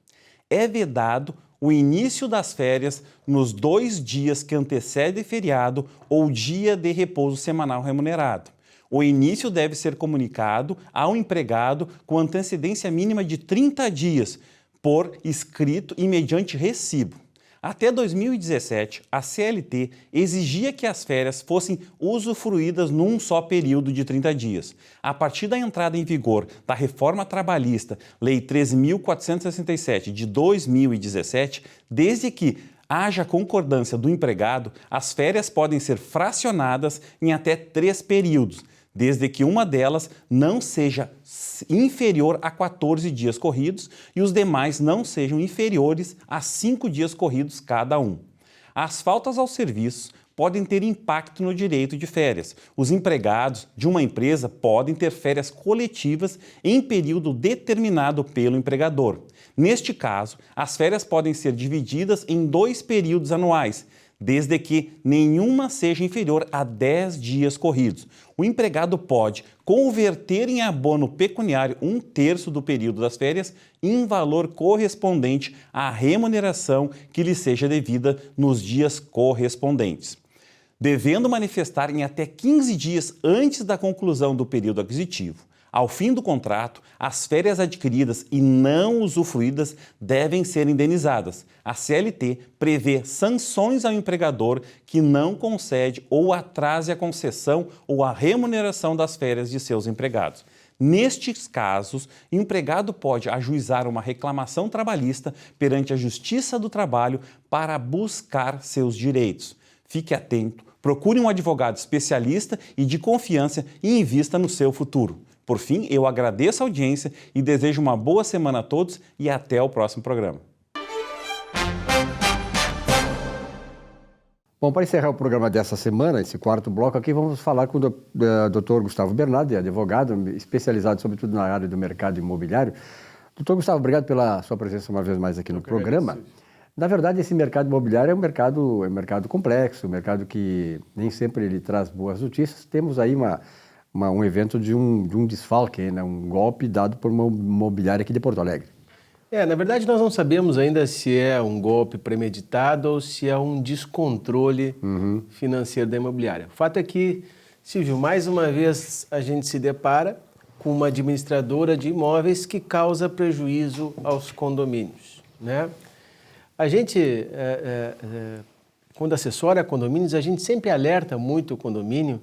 É vedado o início das férias nos 2 dias que antecedem feriado ou dia de repouso semanal remunerado. O início deve ser comunicado ao empregado com antecedência mínima de 30 dias, por escrito e mediante recibo. Até 2017, a CLT exigia que as férias fossem usufruídas num só período de 30 dias. A partir da entrada em vigor da Reforma Trabalhista, Lei 13.467 de 2017, desde que haja concordância do empregado, as férias podem ser fracionadas em até 3 períodos, desde que uma delas não seja inferior a 14 dias corridos e os demais não sejam inferiores a 5 dias corridos cada um. As faltas aos serviços podem ter impacto no direito de férias. Os empregados de uma empresa podem ter férias coletivas em período determinado pelo empregador. Neste caso, as férias podem ser divididas em 2 períodos anuais, desde que nenhuma seja inferior a 10 dias corridos. O empregado pode converter em abono pecuniário 1/3 do período das férias em valor correspondente à remuneração que lhe seja devida nos dias correspondentes, devendo manifestar em até 15 dias antes da conclusão do período aquisitivo. Ao fim do contrato, as férias adquiridas e não usufruídas devem ser indenizadas. A CLT prevê sanções ao empregador que não concede ou atrase a concessão ou a remuneração das férias de seus empregados. Nestes casos, o empregado pode ajuizar uma reclamação trabalhista perante a Justiça do Trabalho para buscar seus direitos. Fique atento, procure um advogado especialista e de confiança e invista no seu futuro. Por fim, eu agradeço a audiência e desejo uma boa semana a todos e até o próximo programa. Bom, para encerrar o programa dessa semana, esse quarto bloco aqui, vamos falar com o Dr. Gustavo Bernardi, advogado especializado sobretudo na área do mercado imobiliário. Doutor Gustavo, obrigado pela sua presença uma vez mais aqui no programa. Na verdade, esse mercado imobiliário é um mercado complexo, um mercado que nem sempre ele traz boas notícias. Temos aí um evento de um desfalque, né? Um golpe dado por uma imobiliária aqui de Porto Alegre. Na verdade, nós não sabemos ainda se é um golpe premeditado ou se é um descontrole financeiro da imobiliária. O fato é que, Silvio, mais uma vez a gente se depara com uma administradora de imóveis que causa prejuízo aos condomínios, né? A gente, quando assessora condomínios, a gente sempre alerta muito o condomínio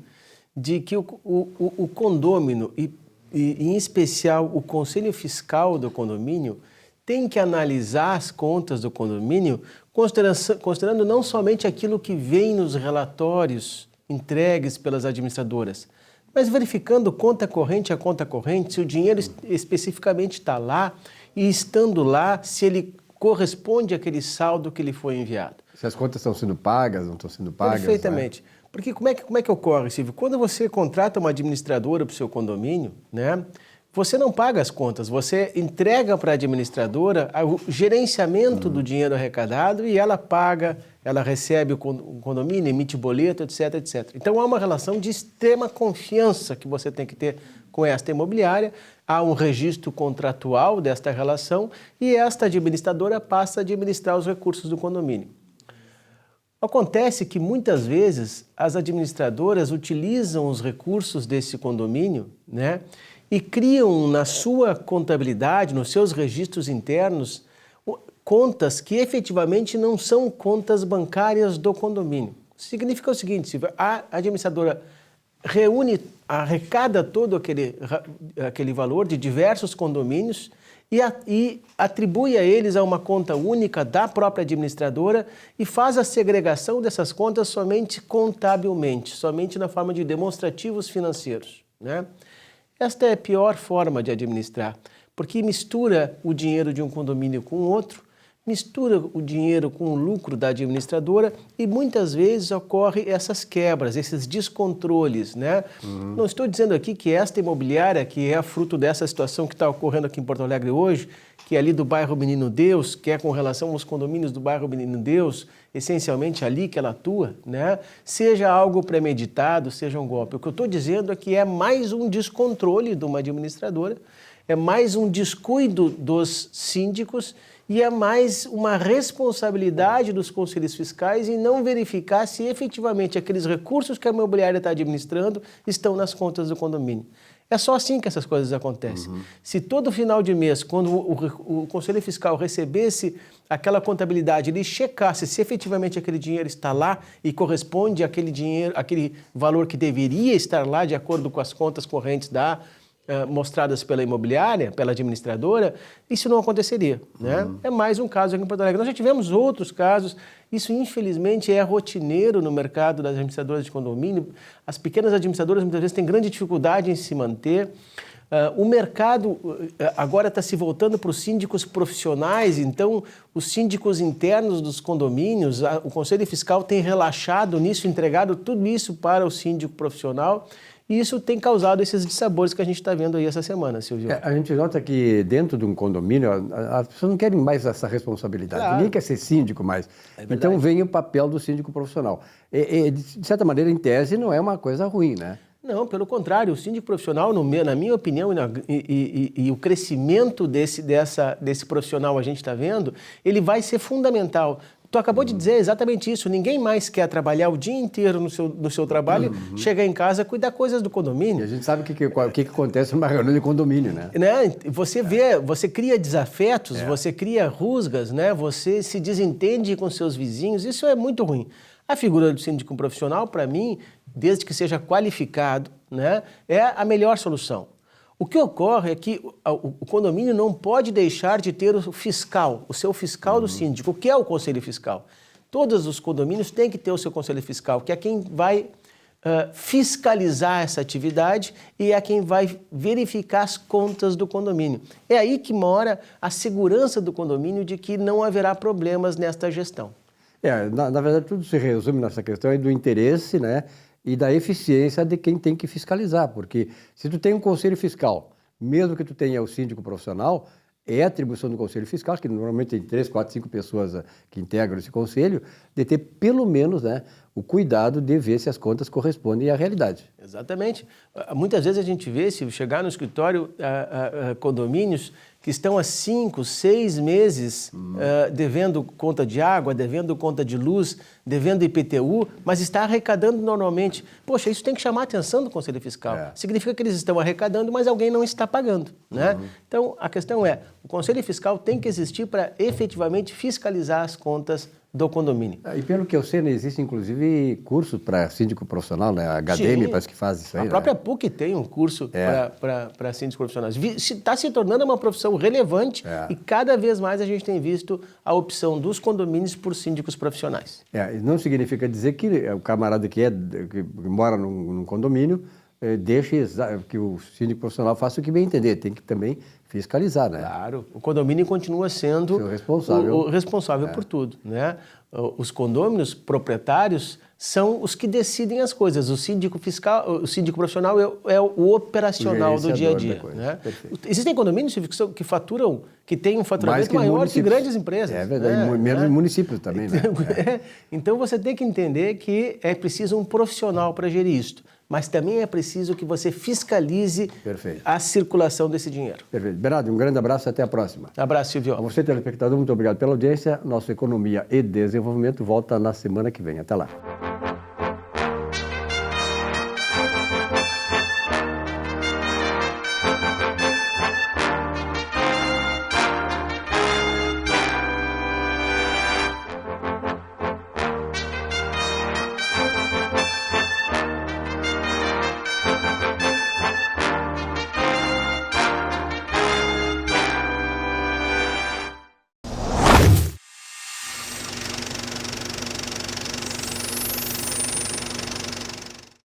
de que o condômino e, em especial, o conselho fiscal do condomínio tem que analisar as contas do condomínio considerando não somente aquilo que vem nos relatórios entregues pelas administradoras, mas verificando conta corrente a conta corrente, se o dinheiro especificamente está lá e, estando lá, se ele corresponde àquele saldo que lhe foi enviado. Se as contas estão sendo pagas, não estão sendo pagas. Perfeitamente. Né? Porque como é que ocorre, Silvio? Quando você contrata uma administradora para o seu condomínio, né, você não paga as contas, você entrega para a administradora o gerenciamento do dinheiro arrecadado e ela paga, ela recebe o condomínio, emite boleto, etc, etc. Então há uma relação de extrema confiança que você tem que ter com esta imobiliária, há um registro contratual desta relação e esta administradora passa a administrar os recursos do condomínio. Acontece que muitas vezes as administradoras utilizam os recursos desse condomínio, né, e criam na sua contabilidade, nos seus registros internos, contas que efetivamente não são contas bancárias do condomínio. Significa o seguinte, Silvia, a administradora arrecada todo aquele valor de diversos condomínios e atribui a eles a uma conta única da própria administradora e faz a segregação dessas contas somente contabilmente, somente na forma de demonstrativos financeiros, né? Esta é a pior forma de administrar, porque mistura o dinheiro de um condomínio com outro, mistura o dinheiro com o lucro da administradora e muitas vezes ocorrem essas quebras, esses descontroles, né? Não estou dizendo aqui que esta imobiliária, que é fruto dessa situação que está ocorrendo aqui em Porto Alegre hoje, que é ali do bairro Menino Deus, que é com relação aos condomínios do bairro Menino Deus, essencialmente ali que ela atua, né? Seja algo premeditado, seja um golpe. O que eu estou dizendo é que é mais um descontrole de uma administradora, é mais um descuido dos síndicos e é mais uma responsabilidade dos conselhos fiscais em não verificar se efetivamente aqueles recursos que a imobiliária está administrando estão nas contas do condomínio. É só assim que essas coisas acontecem. Se todo final de mês, quando o conselho fiscal recebesse aquela contabilidade, ele checasse se efetivamente aquele dinheiro está lá e corresponde àquele dinheiro, aquele valor que deveria estar lá de acordo com as contas correntes mostradas pela imobiliária, pela administradora, isso não aconteceria, né? É mais um caso aqui em Porto Alegre. Nós já tivemos outros casos, isso infelizmente é rotineiro no mercado das administradoras de condomínio. As pequenas administradoras muitas vezes têm grande dificuldade em se manter. O mercado agora está se voltando para os síndicos profissionais, então os síndicos internos dos condomínios, o Conselho Fiscal tem relaxado nisso, entregado tudo isso para o síndico profissional. E isso tem causado esses dissabores que a gente está vendo aí essa semana, Silvio. A gente nota que dentro de um condomínio, as pessoas não querem mais essa responsabilidade. Claro. Ninguém quer ser síndico mais. Então vem o papel do síndico profissional. De certa maneira, em tese, não é uma coisa ruim, né? Não, pelo contrário, o síndico profissional, na minha opinião, e o crescimento desse profissional a gente está vendo, ele vai ser fundamental. Tu acabou de dizer exatamente isso. Ninguém mais quer trabalhar o dia inteiro no seu trabalho, chegar em casa e cuidar coisas do condomínio. E a gente sabe o que acontece numa reunião de condomínio, né? Você vê, você cria desafetos, você cria rusgas, né? Você se desentende com seus vizinhos. Isso é muito ruim. A figura do síndico profissional, para mim, desde que seja qualificado, né, é a melhor solução. O que ocorre é que o condomínio não pode deixar de ter o fiscal, o seu fiscal do síndico, que é o conselho fiscal. todos os condomínios têm que ter o seu conselho fiscal, que é quem vai fiscalizar essa atividade e é quem vai verificar as contas do condomínio. É aí que mora a segurança do condomínio de que não haverá problemas nesta gestão. Na verdade, tudo se resume nessa questão do interesse, né, e da eficiência de quem tem que fiscalizar, porque se tu tem um conselho fiscal, mesmo que tu tenha o síndico profissional, é atribuição do conselho fiscal, que normalmente tem 3, 4, 5 pessoas que integram esse conselho, de ter pelo menos, né, o cuidado de ver se as contas correspondem à realidade. Exatamente. Muitas vezes a gente vê, se chegar no escritório, condomínios que estão há 5, 6 meses devendo conta de água, devendo conta de luz, devendo IPTU, mas está arrecadando normalmente. Poxa, isso tem que chamar a atenção do Conselho Fiscal. Significa que eles estão arrecadando, mas alguém não está pagando, né? Então, a questão é, o Conselho Fiscal tem que existir para efetivamente fiscalizar as contas do condomínio. E pelo que eu sei, existe inclusive curso para síndico profissional, né? A HDM parece que faz isso aí. A própria PUC tem um curso para síndicos profissionais. Está se tornando uma profissão relevante e cada vez mais a gente tem visto a opção dos condomínios por síndicos profissionais. Não significa dizer que o camarada que mora num condomínio deixe que o síndico profissional faça o que bem entender, tem que também fiscalizar, né? Claro, o condomínio continua sendo o responsável por tudo, né? Os condôminos proprietários são os que decidem as coisas. O síndico fiscal, o síndico profissional é o operacional do dia a dia, né? Existem condomínios que faturam, que têm um faturamento maior que grandes empresas. É verdade, mesmo municípios também, né? Então você tem que entender que é preciso um profissional para gerir isso. Mas também é preciso que você fiscalize a circulação desse dinheiro. Perfeito. Bernardo, um grande abraço e até a próxima. Abraço, Silvio. A você, telespectador, muito obrigado pela audiência. Nossa Economia e Desenvolvimento volta na semana que vem. Até lá.